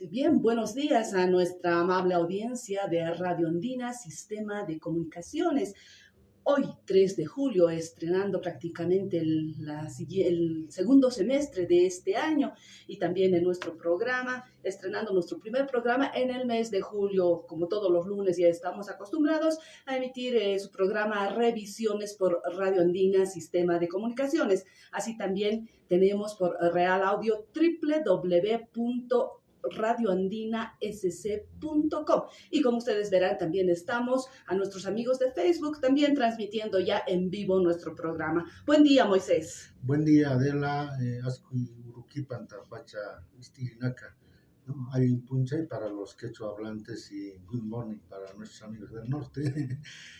Bien, buenos días a nuestra amable audiencia de Radio Andina, Sistema de Comunicaciones. Hoy, 3 de julio, estrenando prácticamente el segundo semestre de este año y también en nuestro programa, estrenando nuestro primer programa en el mes de julio. Como todos los lunes ya estamos acostumbrados a emitir su programa Revisiones por Radio Andina, Sistema de Comunicaciones. Así también tenemos por Real Audio www.radioandinasc.com. Y como ustedes verán, también estamos a nuestros amigos de Facebook, también transmitiendo ya en vivo nuestro programa. Buen día, Moisés. Buen día, Adela. Ascui Uruquipan, Tapacha, Istilinaca. Hay un punche para los quechua hablantes y good morning para nuestros amigos del norte.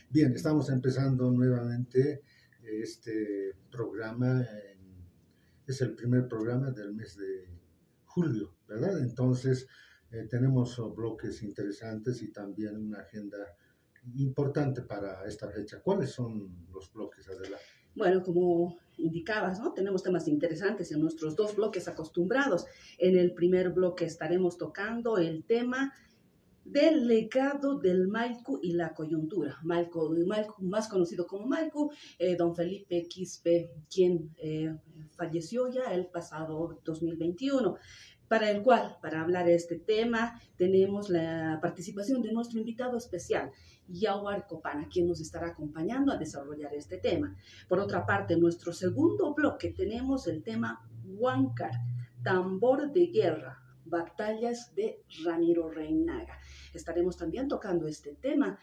Bien, estamos empezando nuevamente este programa. Es el primer programa del mes de julio, ¿verdad? Entonces, tenemos bloques interesantes y también una agenda importante para esta fecha. ¿Cuáles son los bloques, Adela? Bueno, como indicabas, ¿no? Tenemos temas interesantes en nuestros dos bloques acostumbrados. En el primer bloque estaremos tocando el tema del legado del Maicu y la coyuntura. Maicu, más conocido como Maicu, don Felipe Quispe, quien falleció ya el pasado 2021. Para hablar de este tema, tenemos la participación de nuestro invitado especial, Yawar Copana, quien nos estará acompañando a desarrollar este tema. Por otra parte, en nuestro segundo bloque tenemos el tema Huáncar, tambor de guerra, batallas de Ramiro Reinaga. Estaremos también tocando este tema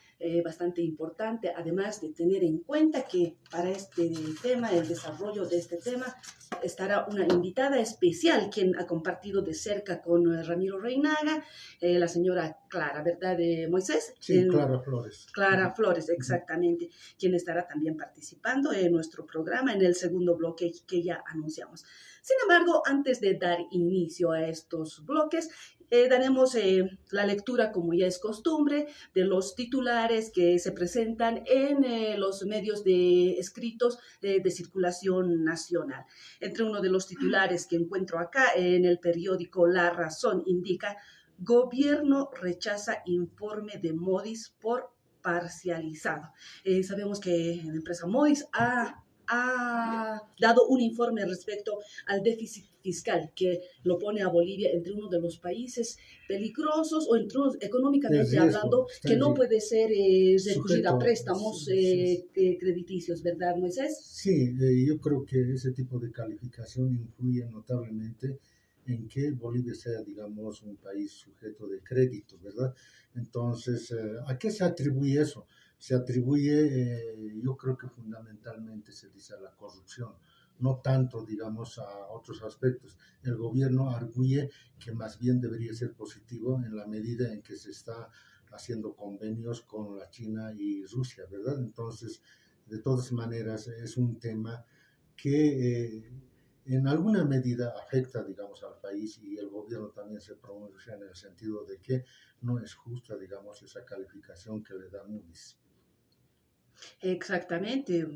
bastante importante, además de tener en cuenta que para este tema, el desarrollo de este tema, estará una invitada especial quien ha compartido de cerca con Ramiro Reinaga, la señora Clara, ¿verdad, Moisés? Sí, Clara Flores. Clara Flores, exactamente, quien estará también participando en nuestro programa en el segundo bloque que ya anunciamos. Sin embargo, antes de dar inicio a estos bloques, daremos la lectura, como ya es costumbre, de los titulares que se presentan en los medios escritos de circulación nacional. Entre uno de los titulares que encuentro acá en el periódico La Razón indica: Gobierno rechaza informe de Modis por parcializado. Sabemos que la empresa Modis ha dado un informe respecto al déficit fiscal que lo pone a Bolivia entre uno de los países peligrosos o entre económicamente hablando, que no puede ser recurrir a préstamos crediticios, ¿verdad, Moisés? Sí, yo creo que ese tipo de calificación influye notablemente en que Bolivia sea, digamos, un país sujeto de crédito, ¿verdad? Entonces, ¿a qué se atribuye eso? Se atribuye, yo creo que fundamentalmente se dice a la corrupción, no tanto, digamos, a otros aspectos. El gobierno arguye que más bien debería ser positivo en la medida en que se está haciendo convenios con la China y Rusia, ¿verdad? Entonces, de todas maneras, es un tema que en alguna medida afecta, digamos, al país, y el gobierno también se pronuncia en el sentido de que no es justa, digamos, esa calificación que le da Moody's. Exactamente.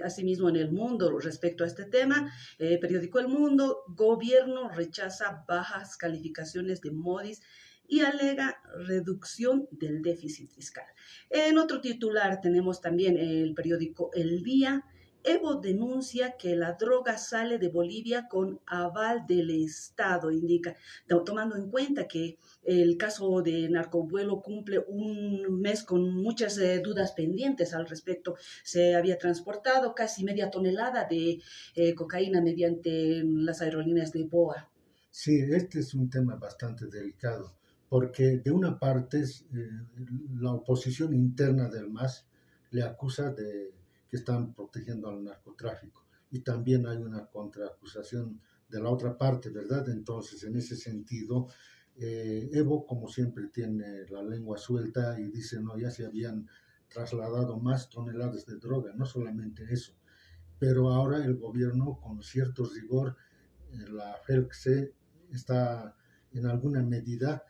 Asimismo, en el mundo, respecto a este tema, periódico El Mundo: gobierno rechaza bajas calificaciones de Modis y alega reducción del déficit fiscal. En otro titular tenemos también el periódico El Día: Evo denuncia que la droga sale de Bolivia con aval del Estado, indica, tomando en cuenta que el caso de narcovuelo cumple un mes con muchas dudas pendientes al respecto. Se había transportado casi media tonelada de cocaína mediante las aerolíneas de BOA. Sí, este es un tema bastante delicado, porque de una parte la oposición interna del MAS le acusa de que están protegiendo al narcotráfico, y también hay una contraacusación de la otra parte, ¿verdad? Entonces, en ese sentido, Evo, como siempre, tiene la lengua suelta y dice, no, ya se habían trasladado más toneladas de droga, no solamente eso, pero ahora el gobierno, con cierto rigor, la FELCSE está en alguna medida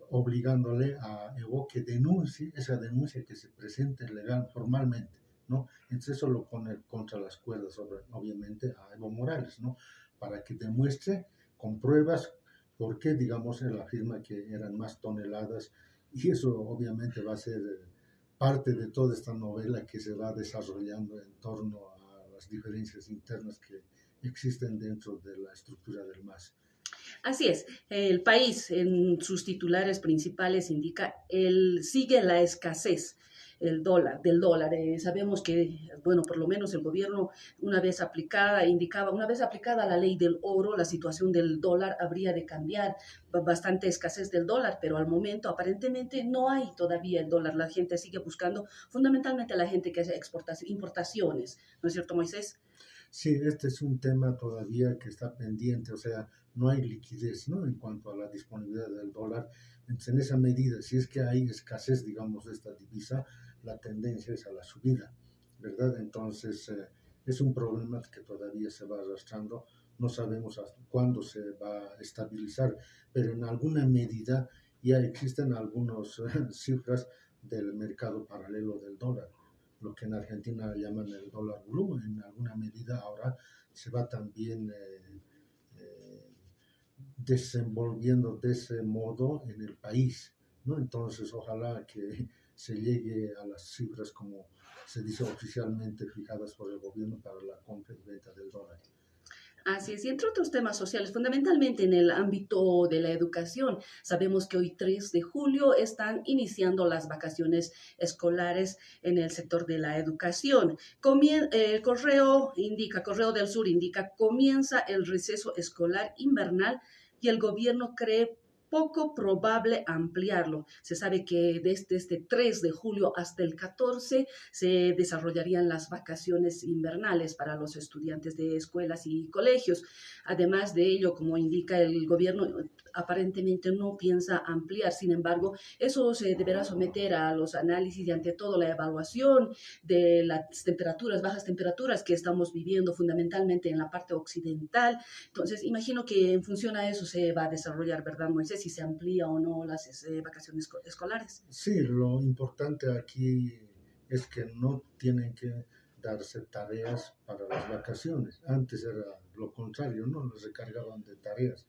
obligándole a Evo que denuncie, esa denuncia que se presente legal formalmente, ¿no? Entonces eso lo pone contra las cuerdas, obviamente, a Evo Morales, ¿no? Para que demuestre con pruebas por qué, digamos, él afirma que eran más toneladas, y eso obviamente va a ser parte de toda esta novela que se va desarrollando en torno a las diferencias internas que existen dentro de la estructura del MAS. Así es, el país en sus titulares principales indica, sigue la escasez del dólar. Sabemos que, bueno, por lo menos el gobierno, una vez aplicada, indicaba, una vez aplicada la ley del oro, la situación del dólar habría de cambiar, bastante escasez del dólar, pero al momento aparentemente no hay todavía el dólar. La gente sigue buscando, fundamentalmente la gente que hace importaciones, ¿no es cierto, Moisés? Sí, este es un tema todavía que está pendiente, o sea, no hay liquidez, ¿no? En cuanto a la disponibilidad del dólar. Entonces, en esa medida, si es que hay escasez, digamos, de esta divisa, la tendencia es a la subida, ¿verdad? Entonces, es un problema que todavía se va arrastrando, no sabemos hasta cuándo se va a estabilizar, pero en alguna medida ya existen algunas cifras del mercado paralelo del dólar, lo que en Argentina llaman el dólar blue. En alguna medida ahora se va también desenvolviendo de ese modo en el país, ¿no? Entonces, ojalá que se llegue a las cifras, como se dice oficialmente, fijadas por el gobierno para la compra y venta del dólar. Así es, y entre otros temas sociales, fundamentalmente en el ámbito de la educación, sabemos que hoy 3 de julio están iniciando las vacaciones escolares en el sector de la educación. El Correo del Sur indica, comienza el receso escolar invernal y el gobierno cree poco probable ampliarlo. Se sabe que desde este 3 de julio hasta el 14 se desarrollarían las vacaciones invernales para los estudiantes de escuelas y colegios. Además de ello, como indica el gobierno, aparentemente no piensa ampliar. Sin embargo, eso se deberá someter a los análisis y ante todo la evaluación de las temperaturas, bajas temperaturas que estamos viviendo fundamentalmente en la parte occidental. Entonces, imagino que en función a eso se va a desarrollar, ¿verdad, Moisés? Si se amplía o no las vacaciones escolares. Sí, lo importante aquí es que no tienen que darse tareas para las vacaciones. Antes era lo contrario, ¿no? Los recargaban de tareas,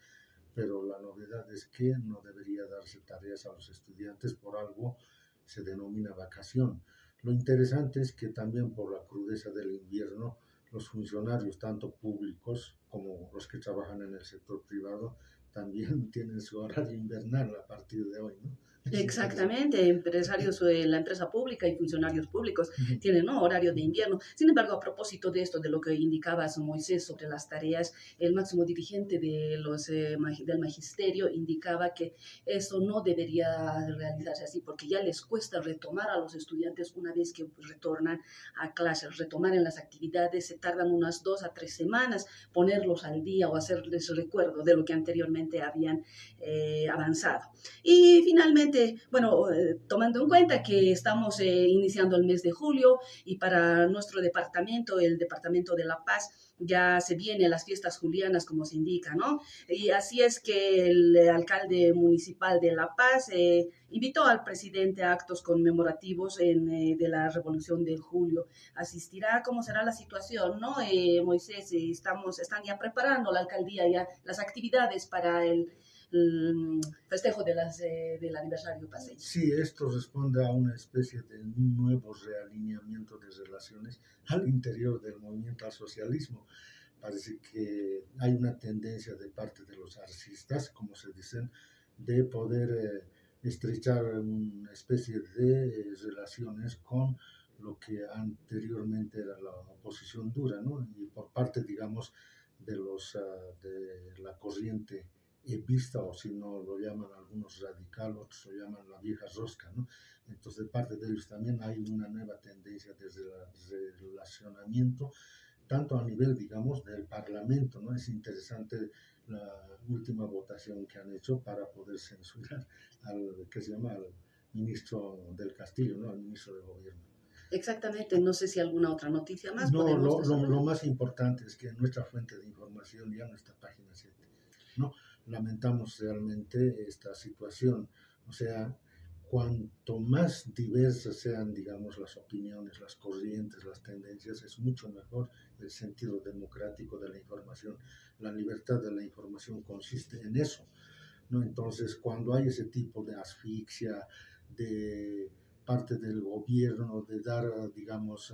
pero la novedad es que no debería darse tareas a los estudiantes, por algo se denomina vacación. Lo interesante es que también por la crudeza del invierno, los funcionarios, tanto públicos como los que trabajan en el sector privado, también tienen su horario invernal a partir de hoy, ¿no? Es interesante. Exactamente, empresarios de la empresa pública y funcionarios públicos tienen, ¿no?, horario de invierno. Sin embargo, a propósito de esto, de lo que indicabas, Moisés, sobre las tareas, el máximo dirigente del magisterio indicaba que eso no debería realizarse así, porque ya les cuesta retomar a los estudiantes una vez que pues, retornan a clases, retomar en las actividades, se tardan unas 2 a 3 semanas ponerlos al día o hacerles recuerdo de lo que anteriormente habían avanzado. Y finalmente, bueno, tomando en cuenta que estamos iniciando el mes de julio y para nuestro departamento, el departamento de La Paz, ya se vienen las fiestas julianas, como se indica, ¿no? Y así es que el alcalde municipal de La Paz invitó al presidente a actos conmemorativos de la Revolución de Julio. Asistirá, ¿cómo será la situación, no? Moisés, están ya preparando la alcaldía ya las actividades para el festejo del aniversario paseño. Sí, esto responde a una especie de un nuevo realineamiento de relaciones al interior del movimiento al socialismo. Parece que hay una tendencia de parte de los arcistas, como se dicen, de poder estrechar una especie de relaciones con lo que anteriormente era la oposición dura, ¿no? Y por parte, digamos, de la corriente vista, o si no lo llaman algunos radical, otros lo llaman la vieja rosca, ¿no? Entonces, de parte de ellos también hay una nueva tendencia desde el relacionamiento, tanto a nivel, digamos, del Parlamento, ¿no? Es interesante la última votación que han hecho para poder censurar al, que se llama, al ministro del Castillo, ¿no? Al ministro de Gobierno. Exactamente, no sé si alguna otra noticia más No, podemos lo desarrollar. más importante es que nuestra fuente de información, ya nuestra página 7, ¿no? Lamentamos realmente esta situación. O sea, cuanto más diversas sean, digamos, las opiniones, las corrientes, las tendencias, es mucho mejor el sentido democrático de la información. La libertad de la información consiste en eso, ¿no? Entonces, cuando hay ese tipo de asfixia de parte del gobierno de dar, digamos,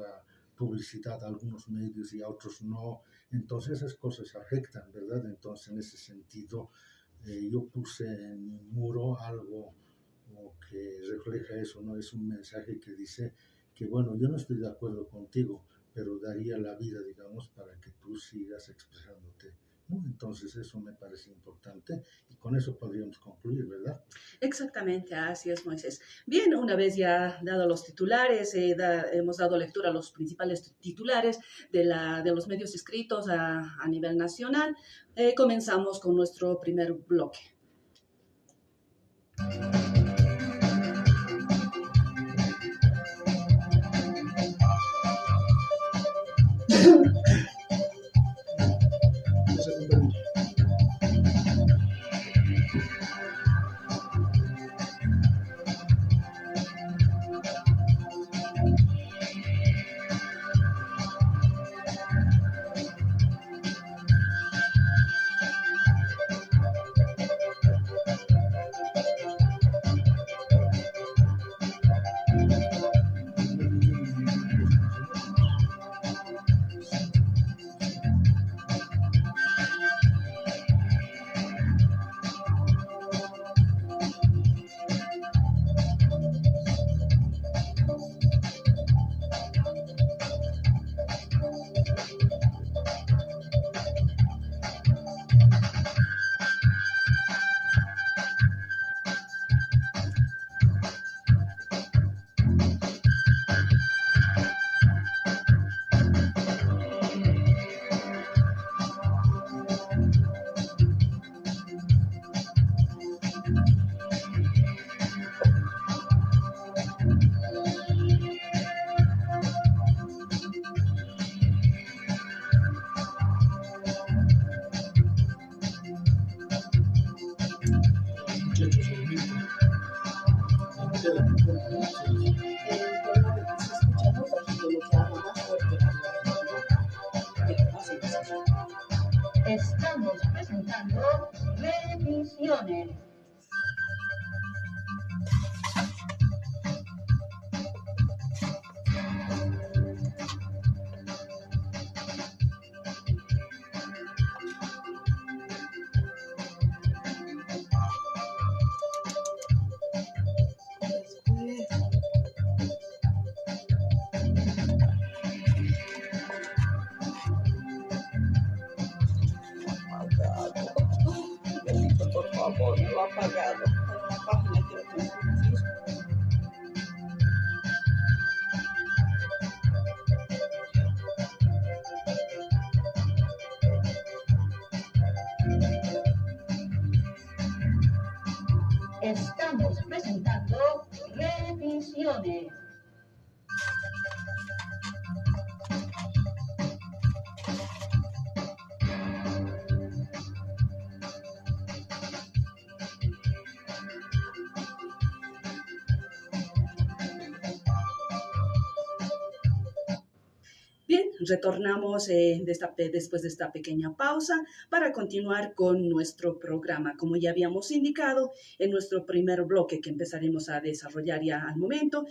publicidad a algunos medios y a otros no, entonces esas cosas afectan, ¿verdad? Entonces, en ese sentido, yo puse en mi muro algo que refleja eso, ¿no? Es un mensaje que dice que, bueno, yo no estoy de acuerdo contigo, pero daría la vida, digamos, para que tú sigas expresándote, ¿no? Entonces eso me parece importante y con eso podríamos concluir, ¿verdad? Exactamente, así es, Moisés. Bien, una vez ya dado los titulares, hemos dado lectura a los principales titulares de los medios escritos a nivel nacional, comenzamos con nuestro primer bloque. Estamos presentando Revisiones. Por favor, me lo ha apagado. Hay una página que lo transmitir. Estamos presentando Revisiones. Bien, retornamos después de esta pequeña pausa para continuar con nuestro programa. Como ya habíamos indicado en nuestro primer bloque que empezaremos a desarrollar ya al momento,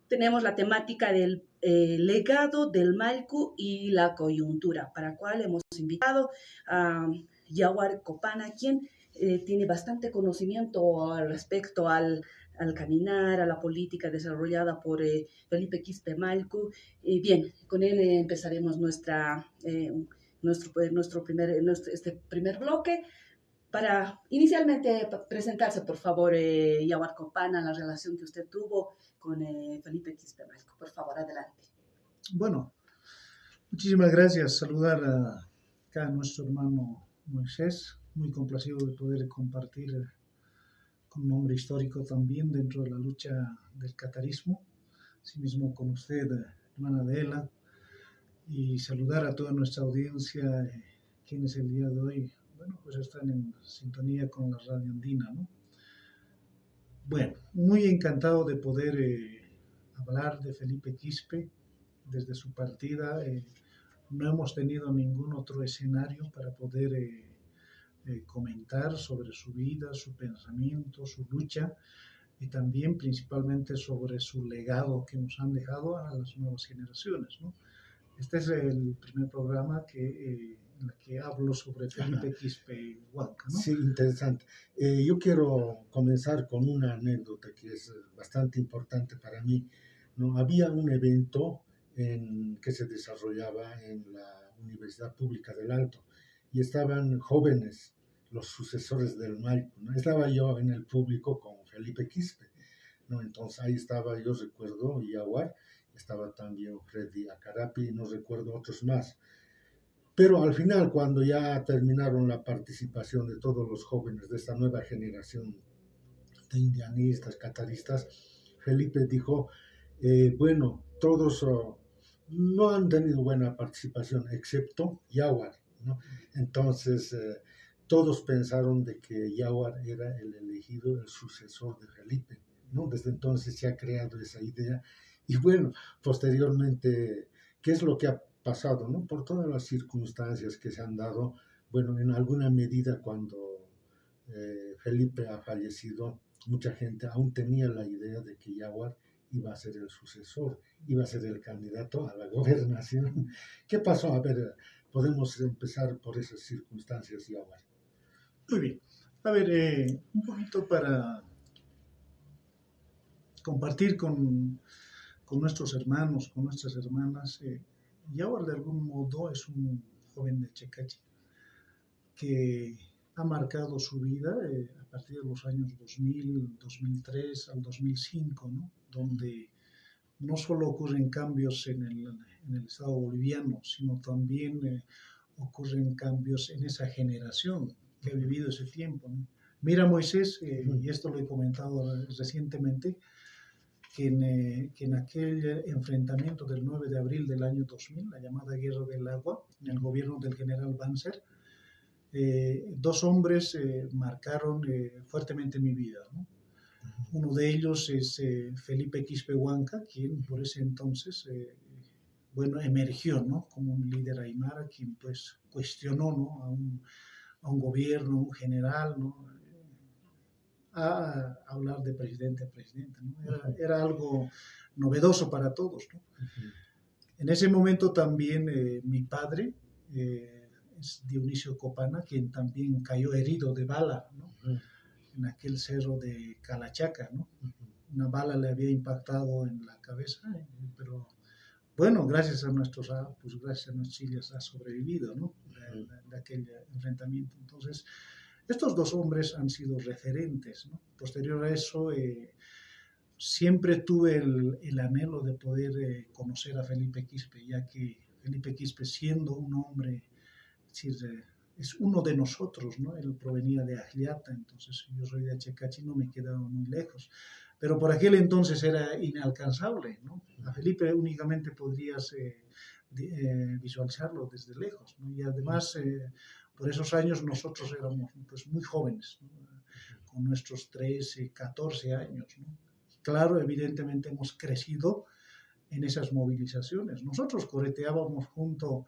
tenemos la temática del legado del Malcu y la coyuntura, para cual hemos invitado a Yawar Copana, quien tiene bastante conocimiento al respecto al caminar, a la política desarrollada por Felipe Quispe Malcu. Bien, con él empezaremos este primer bloque. Para inicialmente presentarse, por favor, Yawar Copana, la relación que usted tuvo con Felipe Quispe Malcu. Por favor, adelante. Bueno, muchísimas gracias. Saludar acá a nuestro hermano Moisés, muy complacido de poder compartir con un hombre histórico también dentro de la lucha del catarismo. asimismo con usted, hermana Adela, y saludar a toda nuestra audiencia, quienes el día de hoy, bueno, pues están en sintonía con la Radio Andina, ¿no? Bueno, muy encantado de poder hablar de Felipe Quispe desde su partida. No hemos tenido ningún otro escenario para poder comentar sobre su vida, su pensamiento, su lucha y también principalmente sobre su legado que nos han dejado a las nuevas generaciones, ¿no? Este es el primer programa en el que hablo sobre Felipe Quispe Huanca, ¿no? Sí, interesante. Yo quiero comenzar con una anécdota que es bastante importante para mí, ¿no? Había un evento que se desarrollaba en la Universidad Pública del Alto y estaban jóvenes, los sucesores del Maipo, ¿no? Estaba yo en el público con Felipe Quispe, ¿no? Entonces ahí estaba, yo recuerdo, Yaguar, estaba también Freddy Acarapi, y no recuerdo otros más. Pero al final, cuando ya terminaron la participación de todos los jóvenes de esta nueva generación de indianistas, cataristas, Felipe dijo, bueno, todos no han tenido buena participación, excepto Yaguar, ¿no? Entonces, todos pensaron de que Yaguar era el elegido, el sucesor de Felipe, ¿no? Desde entonces se ha creado esa idea. Y bueno, posteriormente, ¿qué es lo que ha pasado, ¿no? Por todas las circunstancias que se han dado, bueno, en alguna medida cuando Felipe ha fallecido, mucha gente aún tenía la idea de que Yaguar iba a ser el sucesor, iba a ser el candidato a la gobernación. ¿Qué pasó? A ver, podemos empezar por esas circunstancias, Yaguar. Muy bien. A ver, un poquito para compartir con nuestros hermanos, con nuestras hermanas. Yaguar de algún modo es un joven de Checachi que ha marcado su vida a partir de los años 2000, 2003 al 2005, ¿no? Donde no solo ocurren cambios en el Estado boliviano, sino también ocurren cambios en esa generación que ha vivido ese tiempo, ¿no? Mira, Moisés, y esto lo he comentado recientemente, que en aquel enfrentamiento del 9 de abril del año 2000, la llamada Guerra del Agua, en el gobierno del general Banzer, dos hombres marcaron fuertemente mi vida, ¿no? Uno de ellos es Felipe Quispe Huanca, quien por ese entonces, bueno, emergió, ¿no? Como un líder aymara, quien pues cuestionó, ¿no? a un gobierno, un general, ¿no? A hablar de presidente a presidente, ¿no? Era algo novedoso para todos, ¿no? En ese momento también mi padre es Dionisio Copana, quien también cayó herido de bala, ¿no? En aquel cerro de Calachaca, ¿no? Una bala le había impactado en la cabeza, pero bueno, gracias a nuestros chillas ha sobrevivido, ¿no? De aquel enfrentamiento. Entonces, estos dos hombres han sido referentes, ¿no? Posterior a eso, siempre tuve el anhelo de poder conocer a Felipe Quispe, ya que Felipe Quispe, siendo un hombre, es decir, es uno de nosotros, ¿no? Él provenía de Ajliata, entonces yo soy de Achecachi, no me quedaba muy lejos. Pero por aquel entonces era inalcanzable, ¿no? A Felipe únicamente podrías visualizarlo desde lejos, ¿no? Y además, por esos años nosotros éramos pues, muy jóvenes, ¿no? Con nuestros 13, 14 años, ¿no? Claro, evidentemente hemos crecido en esas movilizaciones. Nosotros correteábamos junto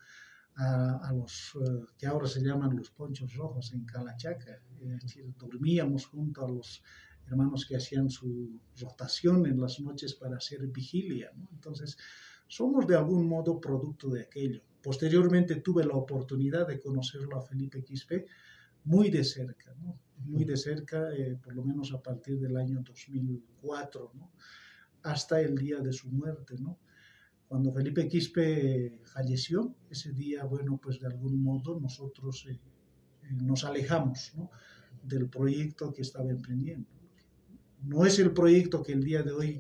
a los que ahora se llaman los Ponchos Rojos en Calachaca, es decir, dormíamos junto a los hermanos que hacían su rotación en las noches para hacer vigilia, ¿no? Entonces, somos de algún modo producto de aquello. Posteriormente tuve la oportunidad de conocerlo a Felipe Quispe muy de cerca, ¿no? Muy de cerca, por lo menos a partir del año 2004, ¿no? Hasta el día de su muerte, ¿no? Cuando Felipe Quispe falleció, ese día, bueno, pues de algún modo nosotros nos alejamos, ¿no? Del proyecto que estaba emprendiendo. No es el proyecto que el día de hoy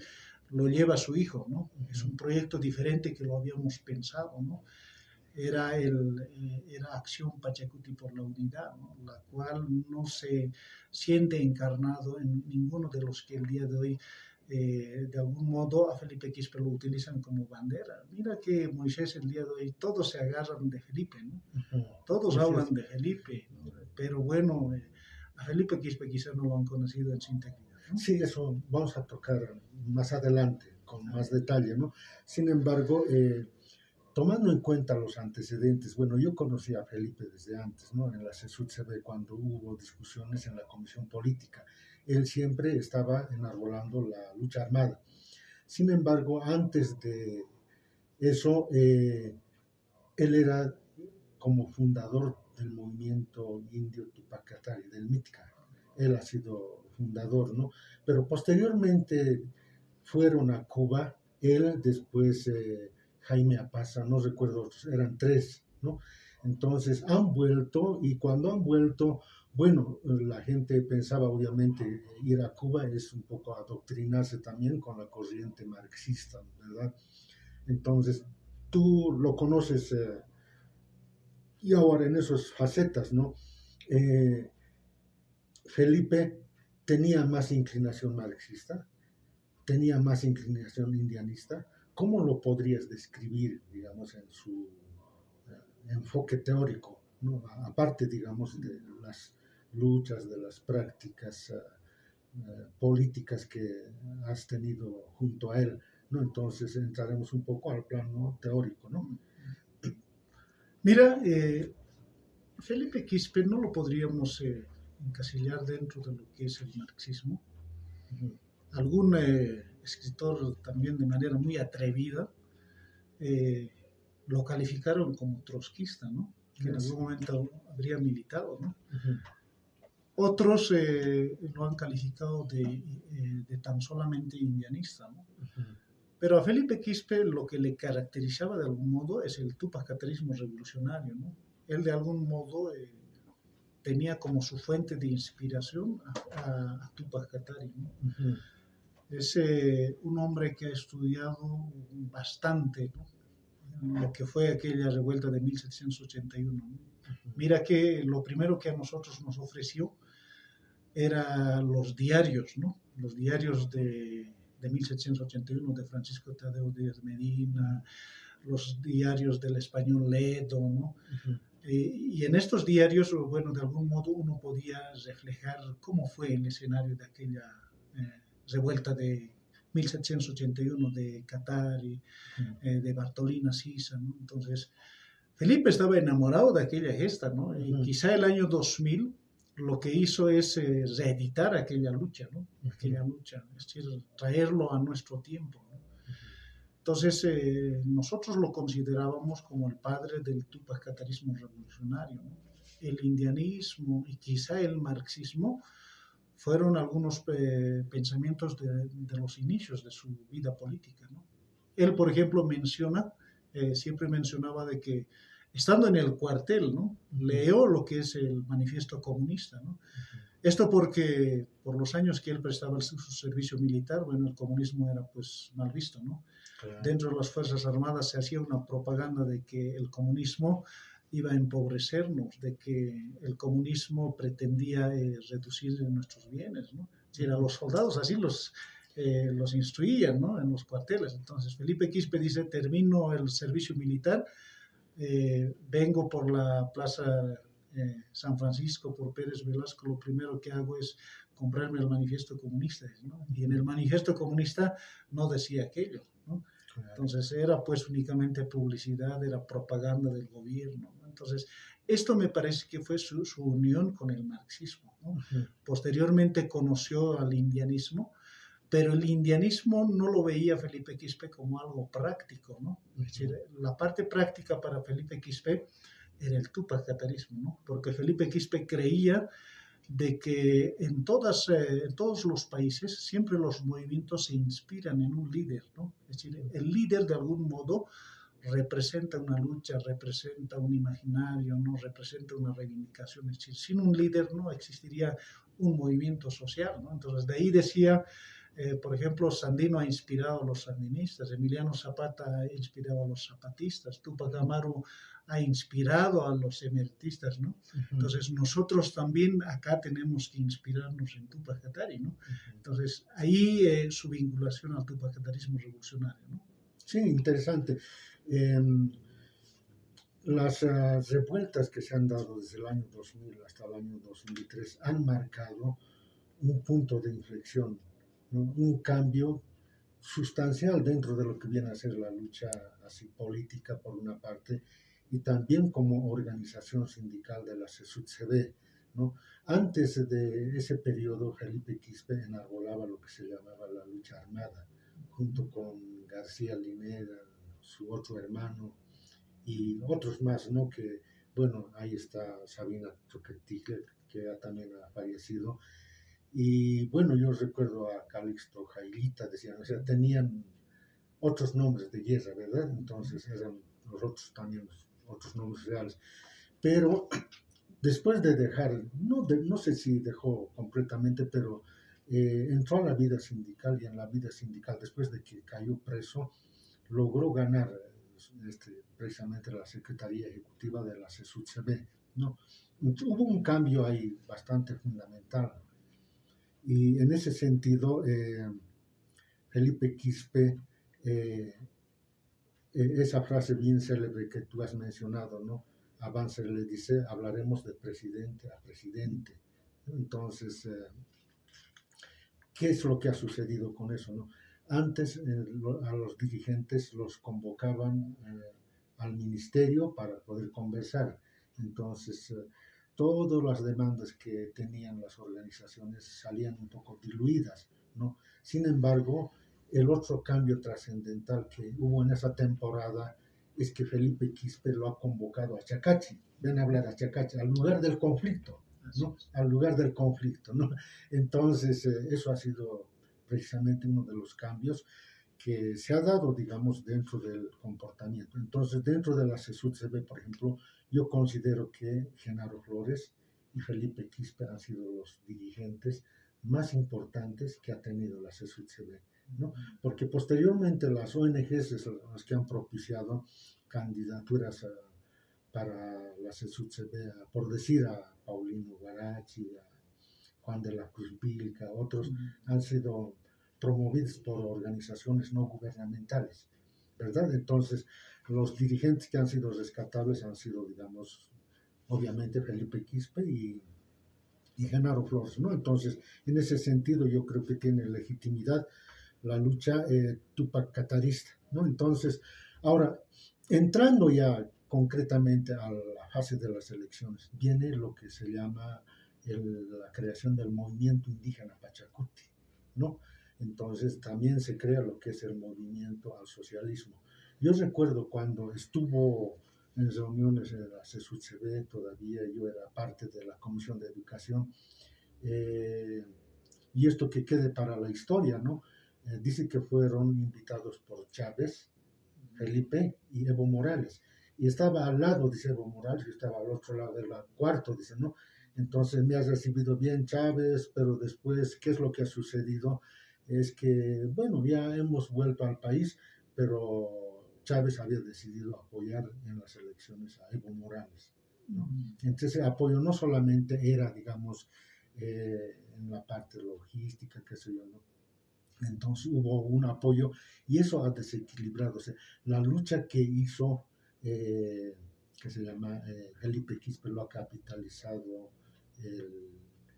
lo lleva su hijo, ¿no? Es un proyecto diferente que lo habíamos pensado, ¿no? Era Acción Pachacuti por la Unidad, ¿no? La cual no se siente encarnado en ninguno de los que el día de hoy de algún modo a Felipe Quispe lo utilizan como bandera. Mira que Moisés el día de hoy, todos se agarran de Felipe, ¿no? Todos hablan de Felipe, ¿no? Pero bueno, a Felipe Quispe quizás no lo han conocido en su integridad, ¿no? Sí, eso vamos a tocar más adelante con más detalle, ¿no? Sin embargo, tomando en cuenta los antecedentes, bueno, yo conocí a Felipe desde antes, ¿no? En la CSUCB, cuando hubo discusiones en la Comisión Política. Él siempre estaba enarbolando la lucha armada. Sin embargo, antes de eso, él era como fundador del movimiento indio Tupac Katari, del MITCA. Él ha sido fundador, ¿no? Pero posteriormente fueron a Cuba, él, después Jaime Apaza, no recuerdo, eran tres, ¿no? Entonces han vuelto, y cuando han vuelto, bueno, la gente pensaba obviamente ir a Cuba es un poco adoctrinarse también con la corriente marxista, ¿verdad? Entonces tú lo conoces y ahora en esas facetas, ¿no? Felipe tenía más inclinación marxista, tenía más inclinación indianista. ¿Cómo lo podrías describir, digamos, en su enfoque teórico, ¿no? Aparte, digamos, de las luchas, de las prácticas políticas que has tenido junto a él, ¿no? Entonces entraremos un poco al plano teórico, ¿no? Mira, Felipe Quispe no lo podríamos encasillar dentro de lo que es el marxismo. Algún escritor también de manera muy atrevida lo calificaron como trotskista, ¿no? Que en algún momento habría militado, ¿no? Otros lo han calificado de tan solamente indianista, ¿no? Pero a Felipe Quispe lo que le caracterizaba de algún modo es el tupacatarismo revolucionario, ¿no? Él de algún modo tenía como su fuente de inspiración a Tupac Katari, ¿no? Es un hombre que ha estudiado bastante, ¿no? Lo que fue aquella revuelta de 1781, ¿no? Mira que lo primero que a nosotros nos ofreció era los diarios, ¿no? Los diarios de 1781 de Francisco Tadeo Díaz Medina, los diarios del español Ledo, ¿no? Y en estos diarios, bueno, de algún modo uno podía reflejar cómo fue el escenario de aquella revuelta de 1781 de Katari, de Bartolina Sisa, ¿no? Entonces, Felipe estaba enamorado de aquella gesta, ¿no? Y quizá el año 2000 lo que hizo es reeditar aquella lucha, ¿no? Aquella lucha, es decir, traerlo a nuestro tiempo, ¿no? Entonces, nosotros lo considerábamos como el padre del tupacatarismo revolucionario, ¿no? El indianismo y quizá el marxismo fueron algunos pensamientos de los inicios de su vida política, ¿no? Él, por ejemplo, siempre mencionaba de que estando en el cuartel, ¿no? Leyó lo que es el manifiesto comunista, ¿no? Esto porque por los años que él prestaba su servicio militar, bueno, el comunismo era pues mal visto, ¿no? Claro. Dentro de las Fuerzas Armadas se hacía una propaganda de que el comunismo iba a empobrecernos, de que el comunismo pretendía reducir nuestros bienes, ¿no? Si a los soldados así los instruían, ¿no? En los cuarteles. Entonces Felipe Quispe dice, termino el servicio militar, vengo por la plaza San Francisco, por Pérez Velasco, lo primero que hago es comprarme el manifiesto comunista, ¿no? Y en el manifiesto comunista no decía aquello, ¿no? Entonces era pues únicamente publicidad, era propaganda del gobierno, ¿no? Entonces esto me parece que fue su unión con el marxismo, ¿no? Posteriormente conoció al indianismo, pero el indianismo no lo veía Felipe Quispe como algo práctico, ¿no? Es decir, la parte práctica para Felipe Quispe era el tupacatarismo, ¿no? Porque Felipe Quispe creía de que en todos los países siempre los movimientos se inspiran en un líder, ¿no? Es decir, el líder de algún modo representa una lucha, representa un imaginario, ¿no? Representa una reivindicación. Es decir, sin un líder no existiría un movimiento social, ¿no? Entonces, de ahí decía Por ejemplo, Sandino ha inspirado a los sandinistas, Emiliano Zapata ha inspirado a los zapatistas, Tupac Amaru ha inspirado a los emeritistas, ¿no? Entonces, nosotros también acá tenemos que inspirarnos en Tupac Katari, ¿no? Entonces, ahí su vinculación al Tupac Katarismo revolucionario, ¿no? Sí, interesante. Las revueltas que se han dado desde el año 2000 hasta el año 2003 han marcado un punto de inflexión, ¿no? Un cambio sustancial dentro de lo que viene a ser la lucha así política por una parte y también como organización sindical de la CESUD-CB, ¿no? Antes de ese periodo, Felipe Quispe enarbolaba lo que se llamaba la lucha armada, junto con García Linera, su otro hermano, y otros más, ¿no? Que, bueno, ahí está Sabina Truquetigre, que ya también ha fallecido. Y bueno, yo recuerdo a Calixto Jailita, decían, o sea, tenían otros nombres de guerra, ¿verdad? Entonces eran los otros también, otros nombres reales. Pero después de dejar, no sé si dejó completamente, pero entró a la vida sindical y en la vida sindical, después de que cayó preso, logró ganar precisamente la Secretaría Ejecutiva de la CESUD-CB, ¿no? Hubo un cambio ahí bastante fundamental. Y en ese sentido, Felipe Quispe, esa frase bien célebre que tú has mencionado, ¿no? A Banzer le dice, hablaremos de presidente a presidente. Entonces, ¿qué es lo que ha sucedido con eso, no? Antes a los dirigentes los convocaban al ministerio para poder conversar. Entonces, todas las demandas que tenían las organizaciones salían un poco diluidas, ¿no? Sin embargo, el otro cambio trascendental que hubo en esa temporada es que Felipe Quispe lo ha convocado a Chacachi, ven a hablar a Chacachi, al lugar del conflicto, ¿no? Al lugar del conflicto, ¿no? Entonces, eso ha sido precisamente uno de los cambios que se ha dado, digamos, dentro del comportamiento. Entonces, dentro de la CESUD-CB, por ejemplo, yo considero que Genaro Flores y Felipe Quispe han sido los dirigentes más importantes que ha tenido la CESUD-CB, ¿no? Porque posteriormente las ONGs son las que han propiciado candidaturas para la CESUD-CB, por decir a Paulino Guarachi, a Juan de la Cruz Vilca, otros han sido promovidos por organizaciones no gubernamentales, ¿verdad? Entonces, los dirigentes que han sido rescatables han sido, digamos, obviamente Felipe Quispe y Genaro Flores, ¿no? Entonces, en ese sentido, yo creo que tiene legitimidad la lucha Tupac Catarista, ¿no? Entonces, ahora, entrando ya concretamente a la fase de las elecciones, viene lo que se llama la creación del movimiento indígena Pachacuti, ¿no? Entonces también se crea lo que es el movimiento al socialismo. Yo recuerdo cuando estuvo en reuniones de la CESUD-CB, todavía yo era parte de la Comisión de Educación, y esto que quede para la historia, ¿no? Dice que fueron invitados por Chávez, Felipe y Evo Morales, y estaba al lado, dice Evo Morales, y estaba al otro lado del cuarto, dice, ¿no? Entonces me has recibido bien Chávez, pero después, ¿qué es lo que ha sucedido? Es que, bueno, ya hemos vuelto al país, pero Chávez había decidido apoyar en las elecciones a Evo Morales, ¿no? Entonces ese apoyo no solamente era, digamos, en la parte logística, qué sé yo, ¿no? Entonces hubo un apoyo y eso ha desequilibrado. O sea, la lucha que hizo, que se llama Felipe Quispe, lo ha capitalizado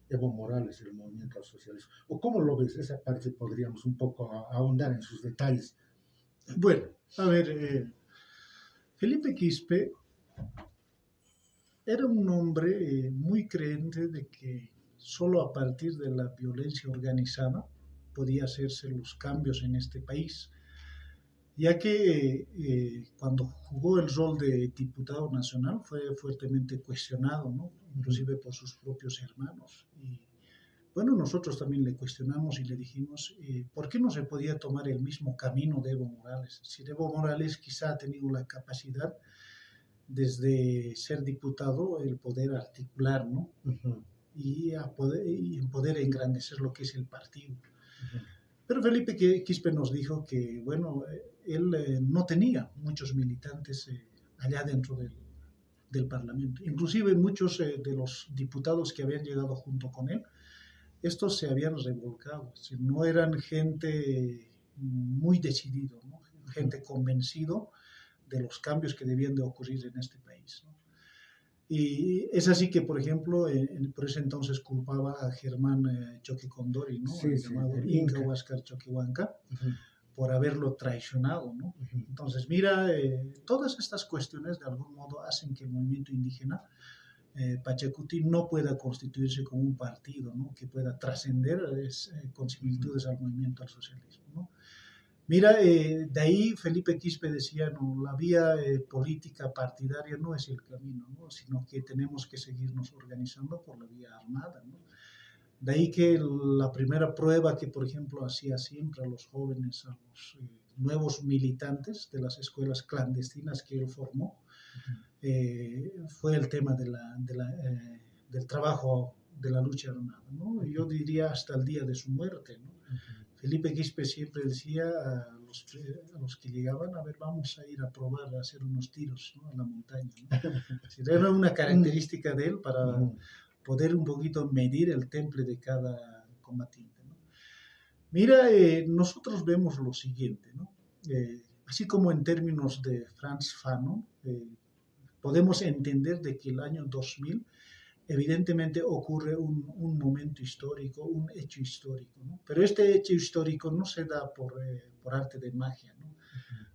Evo Morales, el movimiento al socialismo. ¿O cómo lo ves? Esa parte podríamos un poco ahondar en sus detalles. Bueno, a ver, Felipe Quispe era un hombre muy creyente de que solo a partir de la violencia organizada podía hacerse los cambios en este país, ya que cuando jugó el rol de diputado nacional fue fuertemente cuestionado, ¿no? Inclusive por sus propios hermanos. Y bueno, nosotros también le cuestionamos y le dijimos por qué no se podía tomar el mismo camino de Evo Morales. Si Evo Morales quizá ha tenido la capacidad desde ser diputado, el poder articular, ¿no? Y en poder engrandecer lo que es el partido. Pero Felipe Quispe nos dijo que, bueno, él no tenía muchos militantes allá dentro del Parlamento. Inclusive muchos de los diputados que habían llegado junto con él, estos se habían revolcado, es decir, no eran gente muy decidida, ¿no? Gente convencido de los cambios que debían de ocurrir en este país, ¿no? Y es así que, por ejemplo, por ese entonces culpaba a Germán Choque Condori, ¿no? Sí, sí, llamado el Inca Inca. Huáscar Choquehuanca, Ujú, por haberlo traicionado, ¿no? ujú. Entonces, mira, todas estas cuestiones de algún modo hacen que el movimiento indígena Pachacuti no pueda constituirse como un partido, ¿no? Que pueda trascender con similitudes al movimiento al socialismo, ¿no? Mira, de ahí Felipe Quispe decía, no, la vía política partidaria no es el camino, ¿no? Sino que tenemos que seguirnos organizando por la vía armada, ¿no? De ahí que la primera prueba que, por ejemplo, hacía siempre a los jóvenes, a los nuevos militantes de las escuelas clandestinas que él formó, fue el tema del trabajo de la lucha armada, ¿no? Yo diría hasta el día de su muerte, ¿no? Felipe Quispe siempre decía a los que llegaban, a ver, vamos a ir a probar a hacer unos tiros, ¿no? A la montaña, ¿no? Era una característica de él para poder un poquito medir el temple de cada combatiente, ¿no? Mira, nosotros vemos lo siguiente, ¿no? Así como en términos de Frantz Fanon, podemos entender de que el año 2000 evidentemente ocurre un momento histórico, un hecho histórico, ¿no? Pero este hecho histórico no se da por arte de magia, ¿no?